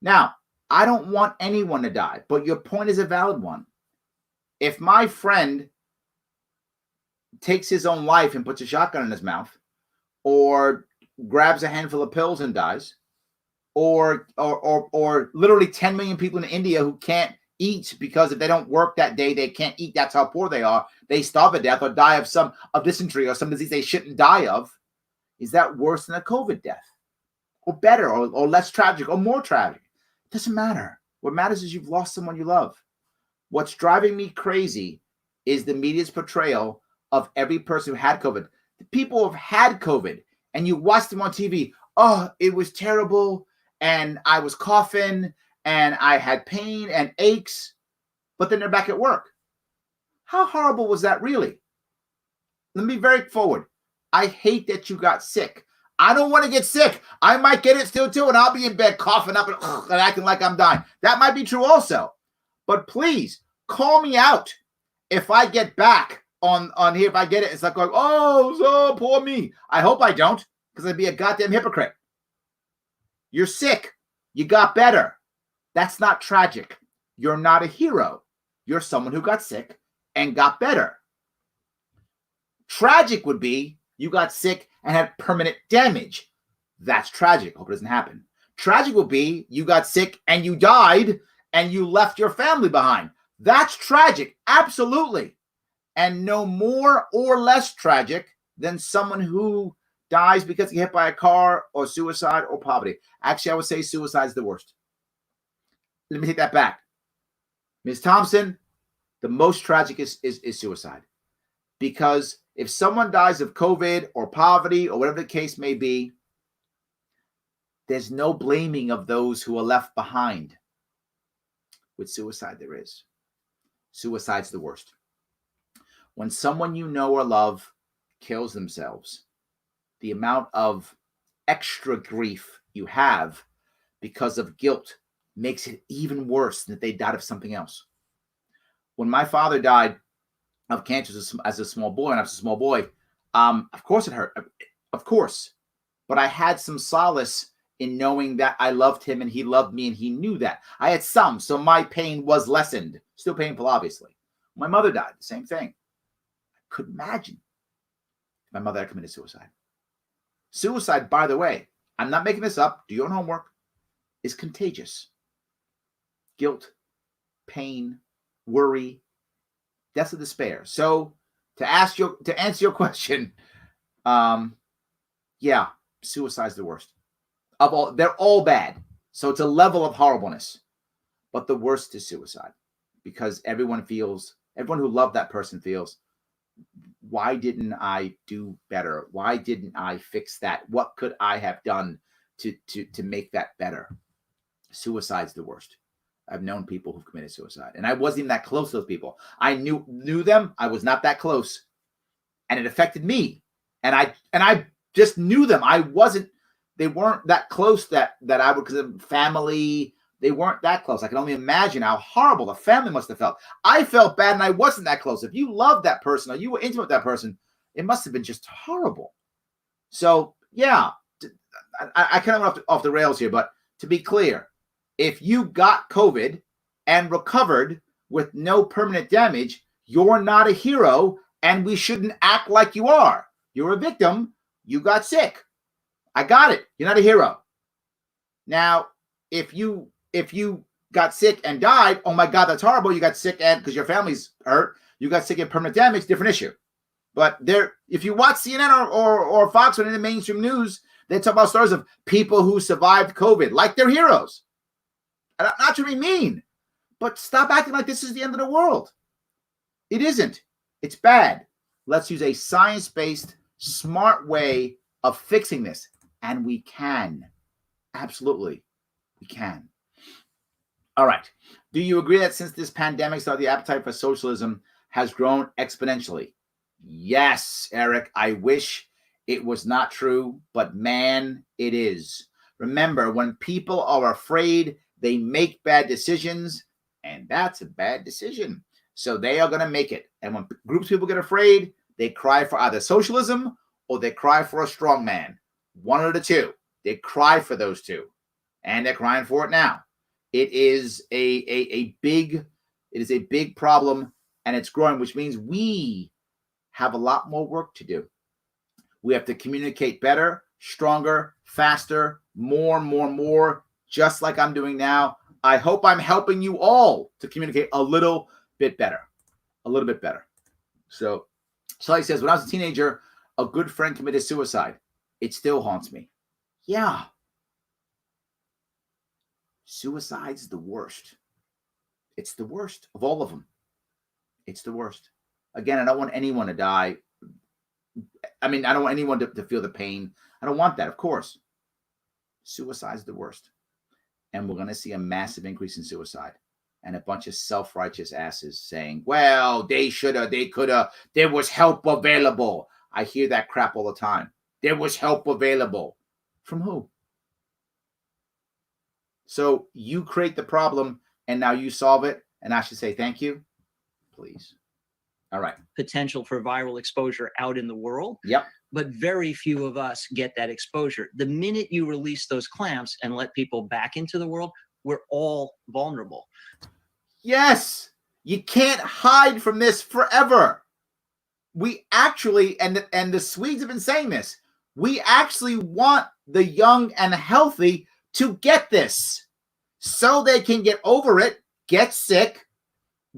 Now, I don't want anyone to die, but your point is a valid one. If my friend takes his own life and puts a shotgun in his mouth, or grabs a handful of pills and dies, or literally 10 million people in India who can't eat because if they don't work that day, they can't eat. That's how poor they are. they starve to death or die of dysentery or some disease they shouldn't die of, is that worse than a COVID death? Or better, or less tragic, or more tragic? It doesn't matter. What matters is you've lost someone you love. What's driving me crazy is the media's portrayal of every person who had COVID. The people who have had COVID, and you watch them on TV, oh, it was terrible, and I was coughing, and I had pain and aches, but then they're back at work. How horrible was that really? Let me be very forward. I hate that you got sick. I don't want to get sick. I might get it still too, and I'll be in bed coughing up and acting like I'm dying. That might be true also. But please, call me out if I get back on here. If I get it, it's like going, oh, so poor me. I hope I don't, because I'd be a goddamn hypocrite. You're sick. You got better. That's not tragic. You're not a hero. You're someone who got sick and got better. Tragic would be you got sick and had permanent damage. That's tragic. Hope it doesn't happen. Tragic would be you got sick and you died and you left your family behind. That's tragic. Absolutely. And no more or less tragic than someone who dies because he hit by a car or suicide or poverty. Actually, I would say suicide is the worst. Let me take that back. Ms. Thompson, the most tragic is suicide. Because if someone dies of COVID or poverty or whatever the case may be, there's no blaming of those who are left behind. With suicide, there is. Suicide's the worst. When someone you know or love kills themselves, the amount of extra grief you have because of guilt makes it even worse than if they died of something else. When my father died of cancer as a small boy, and I was a small boy, of course it hurt. Of course. But I had some solace in knowing that I loved him and he loved me and he knew that. I had some, so my pain was lessened. Still painful, obviously. My mother died, the same thing. I couldn't imagine if my mother had committed suicide. Suicide, by the way, I'm not making this up, do your own homework, is contagious. Guilt, pain, worry, deaths of despair. So to answer your question, yeah, suicide's the worst. Of all, they're all bad. So it's a level of horribleness. But the worst is suicide. Because everyone who loved that person feels, why didn't I do better? Why didn't I fix that? What could I have done to make that better? Suicide's the worst. I've known people who've committed suicide. And I wasn't even that close to those people. I knew them. I was not that close. And it affected me. And I just knew them. They weren't that close that I would, because of family, they weren't that close. I can only imagine how horrible the family must have felt. I felt bad and I wasn't that close. If you loved that person or you were intimate with that person, it must have been just horrible. So, yeah, I kind of went off the rails here, but to be clear, if you got COVID and recovered with no permanent damage, you're not a hero and we shouldn't act like you are. You're a victim. You got sick. I got it. You're not a hero. Now, if you got sick and died, oh my God, that's horrible. You got sick and because your family's hurt, you got sick and permanent damage, different issue. But if you watch CNN or Fox or any of the mainstream news, they talk about stories of people who survived COVID like they're heroes. Not to be mean, but stop acting like this is the end of the world. It isn't. It's bad. Let's use a science-based, smart way of fixing this. And we can. Absolutely. We can. All right. Do you agree that since this pandemic started, the appetite for socialism has grown exponentially? Yes, Eric. I wish it was not true, but man, it is. Remember, when people are afraid, they make bad decisions, and that's a bad decision. So they are going to make it. And when groups of people get afraid, they cry for either socialism or they cry for a strong man. One of the two. They cry for those two. And they're crying for it now. It is a big problem, and it's growing, which means we have a lot more work to do. We have to communicate better, stronger, faster, more, just like I'm doing now. I hope I'm helping you all to communicate a little bit better. A little bit better. So he says, when I was a teenager, a good friend committed suicide. It still haunts me. Yeah. Suicide's the worst. It's the worst of all of them. It's the worst. Again, I don't want anyone to die. I mean, I don't want anyone to feel the pain. I don't want that, of course. Suicide's the worst. And we're going to see a massive increase in suicide. And a bunch of self-righteous asses saying, well, they shoulda, they coulda, there was help available. I hear that crap all the time. There was help available. From who? So you create the problem and now you solve it, and I should say thank you? Please. All right. Potential for viral exposure out in the world. Yep. But very few of us get that exposure. The minute you release those clamps and let people back into the world, we're all vulnerable. Yes. You can't hide from this forever. We actually, and the Swedes have been saying this, we actually want the young and healthy to get this so they can get over it, get sick,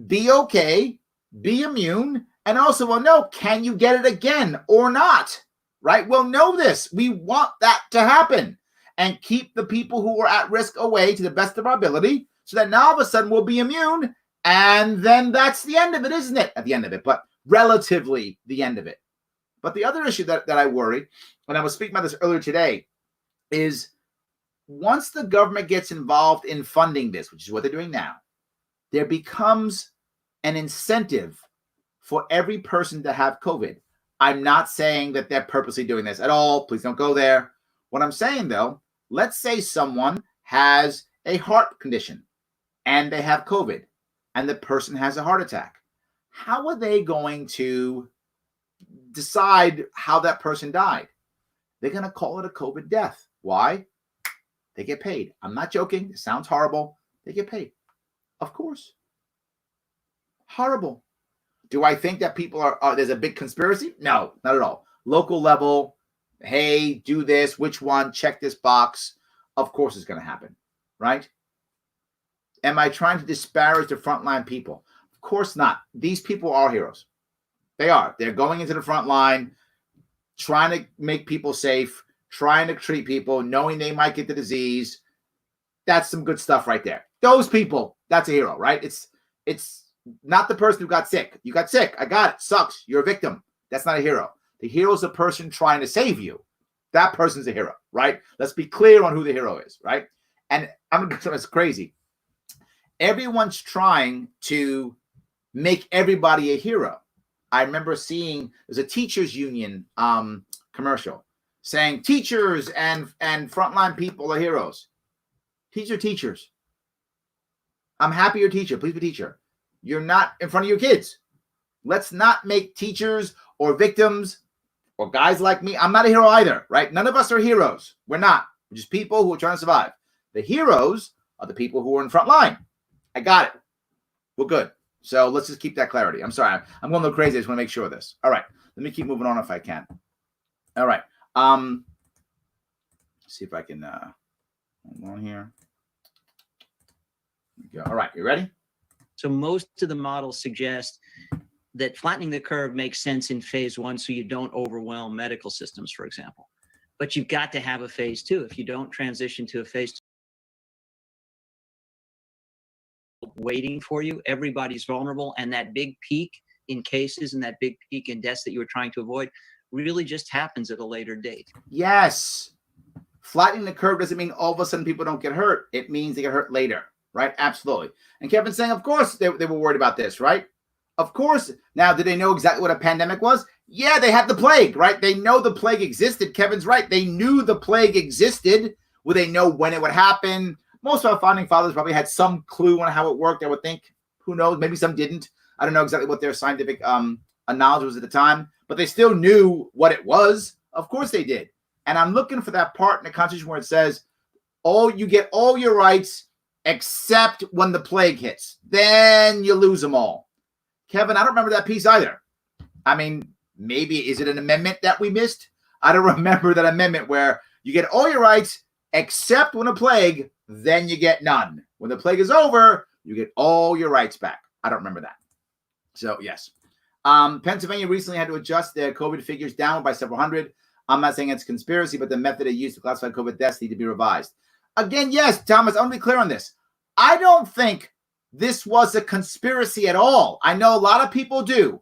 be okay, be immune, and also we'll know, can you get it again or not, right? We'll know this. We want that to happen and keep the people who are at risk away to the best of our ability so that now all of a sudden we'll be immune, and then that's the end of it, isn't it? At the end of it, but relatively the end of it. But the other issue that I worry, and I was speaking about this earlier today, is once the government gets involved in funding this, which is what they're doing now, there becomes an incentive for every person to have COVID. I'm not saying that they're purposely doing this at all. Please don't go there. What I'm saying, though, let's say someone has a heart condition and they have COVID and the person has a heart attack. How are they going to decide how that person died? They're going to call it a COVID death. Why? They get paid. I'm not joking. It sounds horrible. They get paid. Of course. Horrible. Do I think that people are there's a big conspiracy? No, not at all. Local level, hey, do this, which one, check this box. Of course it's going to happen, right? Am I trying to disparage the frontline people? Of course not. These people are heroes. They are. They're going into the front line, trying to make people safe, trying to treat people, knowing they might get the disease. That's some good stuff right there. Those people, that's a hero, right? It's not the person who got sick. You got sick. I got it. Sucks. You're a victim. That's not a hero. The hero is the person trying to save you. That person's a hero, right? Let's be clear on who the hero is, right? And I'm going to say it's crazy. Everyone's trying to make everybody a hero. I remember seeing there's a teachers union commercial saying teachers and frontline people are heroes. Teachers. I'm happy you're a teacher. Please be a teacher. You're not in front of your kids. Let's not make teachers or victims or guys like me. I'm not a hero either, right? None of us are heroes. We're not. We're just people who are trying to survive. The heroes are the people who are in front line. I got it. We're good. So let's just keep that clarity. I'm sorry. I'm going a little crazy. I just want to make sure of this. All right. Let me keep moving on if I can. All right. See if I can hold on here. There we go. All right. You ready? So most of the models suggest that flattening the curve makes sense in phase one so you don't overwhelm medical systems, for example. But you've got to have a phase two. If you don't transition to a phase two, waiting for you, everybody's vulnerable, and that big peak in cases and that big peak in deaths that you were trying to avoid really just happens at a later date. Yes. Flattening the curve doesn't mean all of a sudden people don't get hurt. It means they get hurt later. Right? Absolutely. And Kevin's saying, of course, they were worried about this, right? Of course. Now, did they know exactly what a pandemic was? Yeah, they had the plague, right? They know the plague existed. Kevin's right. They knew the plague existed. Would they know when it would happen? Most of our founding fathers probably had some clue on how it worked, I would think. Who knows? Maybe some didn't. I don't know exactly what their scientific knowledge was at the time, but they still knew what it was. Of course they did. And I'm looking for that part in the Constitution where it says, you get all your rights except when the plague hits. Then you lose them all. Kevin, I don't remember that piece either. I mean, maybe is it an amendment that we missed? I don't remember that amendment where you get all your rights except when a plague, then you get none. When the plague is over, you get all your rights back. I don't remember that. So, yes. Pennsylvania recently had to adjust their COVID figures down by several hundred. I'm not saying it's conspiracy, but the method they used to classify COVID deaths need to be revised. Again, yes, Thomas, I want to be clear on this. I don't think this was a conspiracy at all. I know a lot of people do.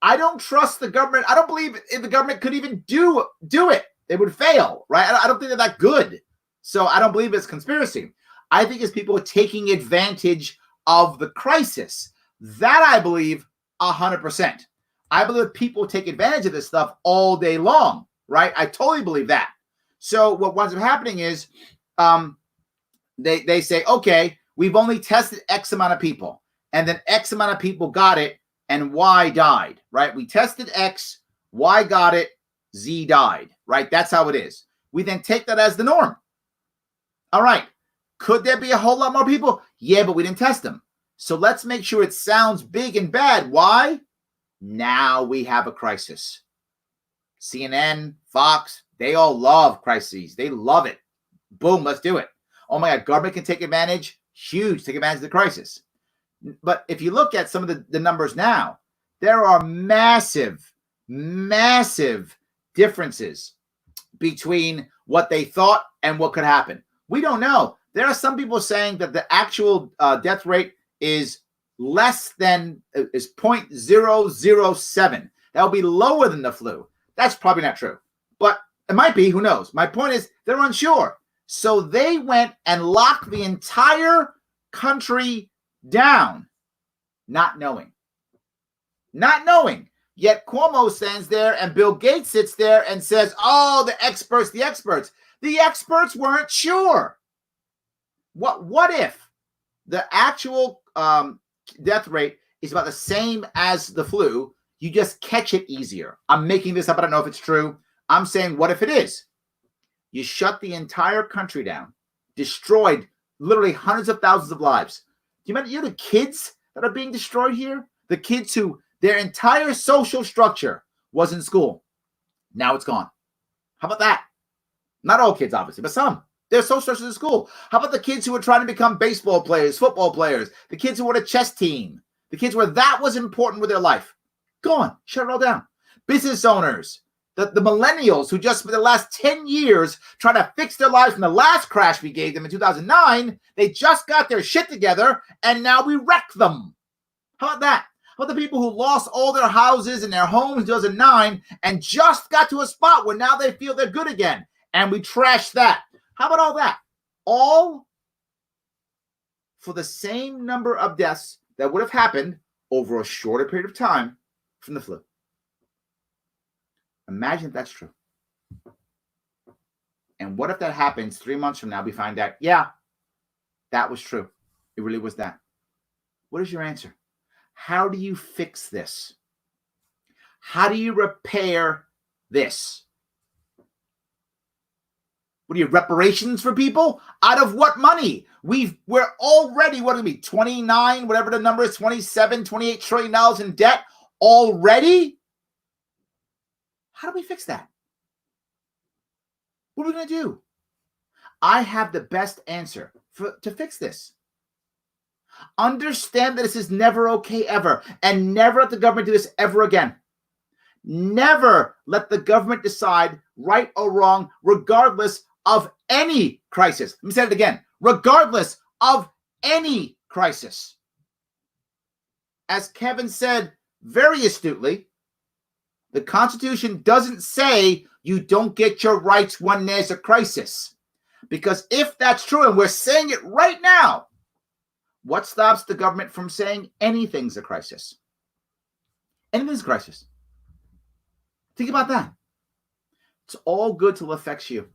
I don't trust the government. I don't believe if the government could even do it. They would fail, right? I don't think they're that good. So I don't believe it's conspiracy. I think it's people taking advantage of the crisis. That I believe 100%. I believe people take advantage of this stuff all day long, right? I totally believe that. So what winds up happening is they say, okay, we've only tested X amount of people, and then X amount of people got it, and Y died, right? We tested X, Y got it, Z died, right? That's how it is. We then take that as the norm. All right. Could there be a whole lot more people? Yeah, but we didn't test them. So let's make sure it sounds big and bad. Why? Now we have a crisis. CNN, Fox, they all love crises. They love it. Boom, let's do it. Oh my God, government can take advantage. Huge, take advantage of the crisis. But if you look at some of the numbers now, there are massive, massive differences between what they thought and what could happen. We don't know. There are some people saying that the actual death rate is less than is 0.007. That will be lower than the flu. That's probably not true, but it might be. Who knows? My point is they're unsure. So they went and locked the entire country down, not knowing. Yet Cuomo stands there and Bill Gates sits there and says, oh, the experts. The experts weren't sure. What if the actual death rate is about the same as the flu? You just catch it easier. I'm making this up. I don't know if it's true. I'm saying, what if it is? You shut the entire country down, destroyed literally hundreds of thousands of lives. Do you remember the kids that are being destroyed here? The kids who their entire social structure was in school. Now it's gone. How about that? Not all kids, obviously, but some. Their social structures in school. How about the kids who were trying to become baseball players, football players, the kids who were on a chess team, the kids where that was important with their life? Gone. Shut it all down. Business owners, the millennials who just for the last 10 years trying to fix their lives from the last crash we gave them in 2009, they just got their shit together and now we wreck them. How about that? How about the people who lost all their houses and their homes in 2009 and just got to a spot where now they feel they're good again and we trash that? How about all that? All for the same number of deaths that would have happened over a shorter period of time from the flu. Imagine if that's true. And what if that happens 3 months from now? We find out, yeah, that was true. It really was that. What is your answer? How do you fix this? How do you repair this? What are your reparations for people? Out of what money? We're already, what do we be, 29, whatever the number is, 27, $28 trillion in debt already? How do we fix that? What are we going to do? I have the best answer to fix this. Understand that this is never okay ever, and never let the government do this ever again. Never let the government decide right or wrong, regardless of any crisis. Let me say it again. Regardless of any crisis. As Kevin said very astutely, the Constitution doesn't say you don't get your rights when there's a crisis. Because if that's true, and we're saying it right now, what stops the government from saying anything's a crisis? Anything's a crisis. Think about that. It's all good till it affects you.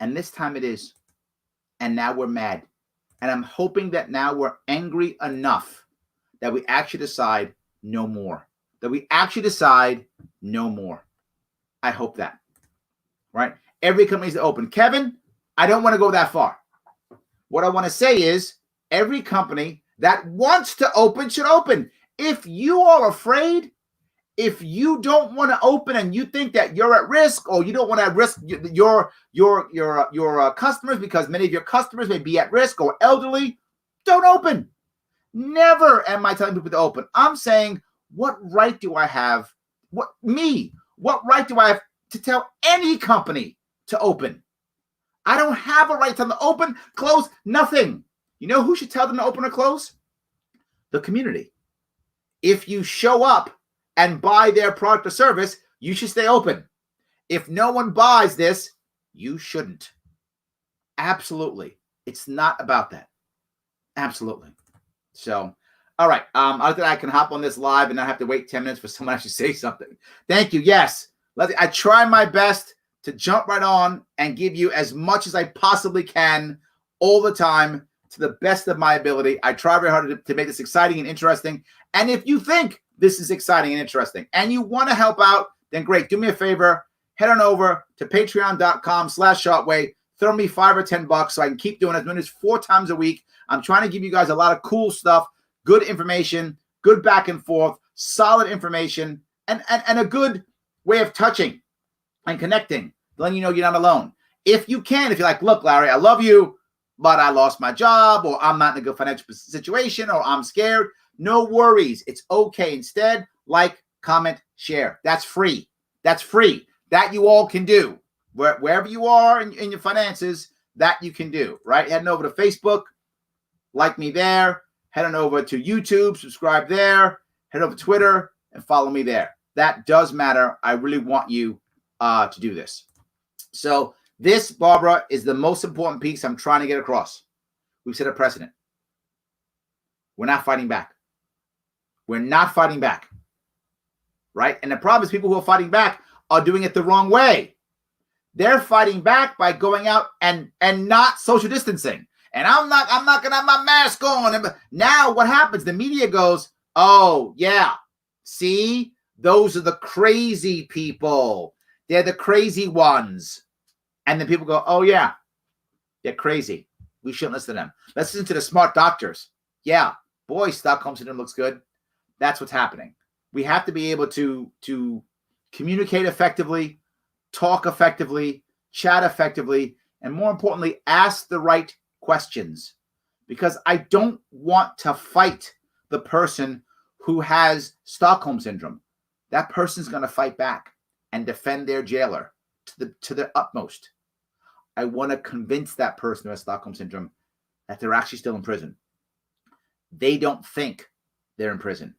And this time it is. And now we're mad. And I'm hoping that now we're angry enough that we actually decide no more. That we actually decide no more. I hope that. Right? Every company's open. Kevin, I don't want to go that far. What I want to say is every company that wants to open should open. If you are afraid, if you don't want to open and you think that you're at risk, or you don't want to risk your customers because many of your customers may be at risk or elderly, don't open. Never am I telling people to open. I'm saying What right do I have? What right do I have to tell any company to open? I don't have a right to tell them to open, close, nothing. You know who should tell them to open or close? The community. If you show up and buy their product or service, you should stay open. If no one buys this, you shouldn't. Absolutely. It's not about that. Absolutely. So, all right. I think I can hop on this live and not have to wait 10 minutes for someone to actually say something. Thank you. Yes. I try my best to jump right on and give you as much as I possibly can all the time to the best of my ability. I try very hard to make this exciting and interesting. And if you think this is exciting and interesting and you want to help out, then great. Do me a favor. Head on over to patreon.com/Sharpe Way. Throw me $5 or $10 so I can keep doing it as many as 4 times a week. I'm trying to give you guys a lot of cool stuff, good information, good back and forth, solid information, and a good way of touching and connecting, letting you know you're not alone. If you can, if you're like, look, Larry, I love you, but I lost my job, or I'm not in a good financial situation, or I'm scared, no worries. It's okay. Instead, like, comment, share. That's free. That's free. That you all can do. Wherever you are in your finances, that you can do, right? Heading over to Facebook, like me there. Head on over to YouTube, subscribe there. Head over to Twitter and follow me there. That does matter. I really want you to do this. So this, Barbara, is the most important piece I'm trying to get across. We've set a precedent. We're not fighting back. We're not fighting back, right? And the problem is people who are fighting back are doing it the wrong way. They're fighting back by going out and not social distancing. And I'm not gonna have my mask on. And now what happens? The media goes, oh yeah, see, those are the crazy people. They're the crazy ones. And then people go, oh yeah, they're crazy. We shouldn't listen to them. Let's listen to the smart doctors. Yeah, boy, Stockholm Syndrome looks good. That's what's happening. We have to be able to communicate effectively, talk effectively, chat effectively, and more importantly, ask the right questions. Because I don't want to fight the person who has Stockholm Syndrome. That person's going to fight back and defend their jailer to the utmost. I want to convince that person who has Stockholm Syndrome that they're actually still in prison. They don't think they're in prison.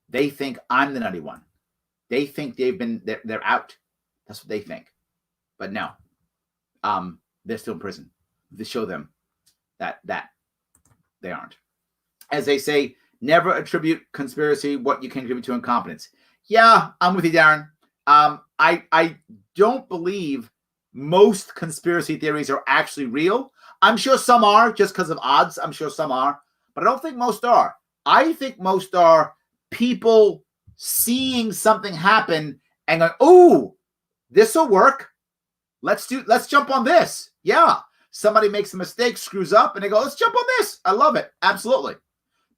They think I'm the nutty one. They think they're out. That's what they think. But no, they're still in prison. To show them that they aren't. As they say, never attribute conspiracy what you can attribute to incompetence. Yeah, I'm with you, Darren. I don't believe most conspiracy theories are actually real. I'm sure some are just because of odds. I'm sure some are, but I don't think most are. I think most are people seeing something happen and going, oh, this will work. Let's jump on this. Yeah. Somebody makes a mistake, screws up, and they go, let's jump on this. I love it. Absolutely.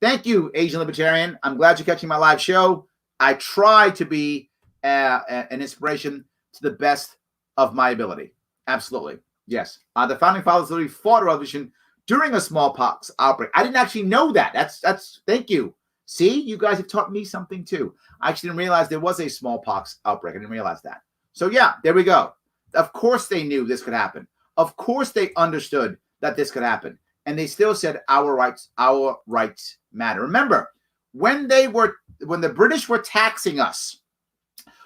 Thank you, Asian Libertarian. I'm glad you're catching my live show. I try to be an inspiration to the best of my ability. Absolutely. Yes. The founding fathers literally fought a revolution during a smallpox outbreak. I didn't actually know that. That's thank you. See, you guys have taught me something too. I actually didn't realize there was a smallpox outbreak. I didn't realize that. So yeah, there we go. Of course they knew this could happen. Of course they understood that this could happen. And they still said our rights matter. Remember, when the British were taxing us,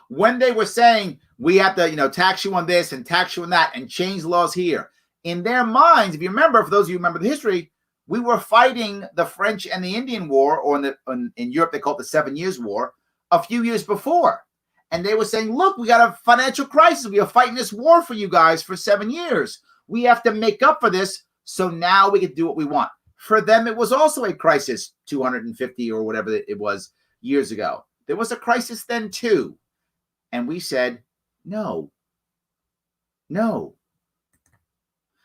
when they were saying we have to, tax you on this and tax you on that and change laws here, in their minds, if you remember, for those of you who remember the history, we were fighting the French and the Indian War, or in Europe they call it the 7 Years' War, a few years before. And they were saying, look, we got a financial crisis. We are fighting this war for you guys for 7 years. We have to make up for this, so now we can do what we want. For them, it was also a crisis 250 or whatever it was years ago. There was a crisis then too. And we said, no.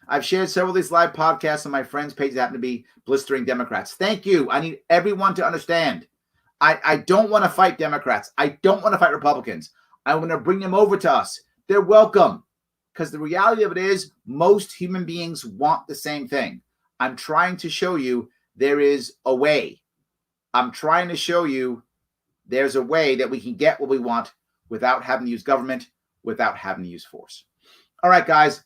I've shared several of these live podcasts on my friends' pages that happen to be blistering Democrats. Thank you. I need everyone to understand. I don't want to fight Democrats. I don't want to fight Republicans. I want to bring them over to us. They're welcome. Because the reality of it is most human beings want the same thing. I'm trying to show you there is a way. I'm trying to show you there's a way that we can get what we want without having to use government, without having to use force. All right, guys.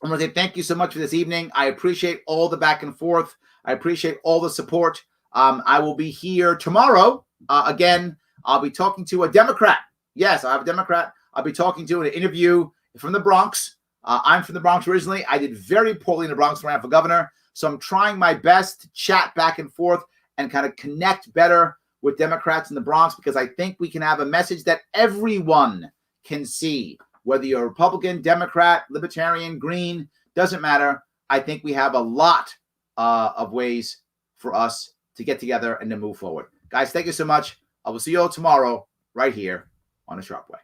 I want to say thank you so much for this evening. I appreciate all the back and forth. I appreciate all the support. I will be here tomorrow. Again, I'll be talking to a Democrat. Yes, I have a Democrat. I'll be talking to an interview from the Bronx. I'm from the Bronx originally. I did very poorly in the Bronx when I ran for governor. So I'm trying my best to chat back and forth and kind of connect better with Democrats in the Bronx, because I think we can have a message that everyone can see, whether you're a Republican, Democrat, Libertarian, Green, doesn't matter. I think we have a lot of ways for us to get together and to move forward. Guys, thank you so much. I will see you all tomorrow right here on the Sharpe Way.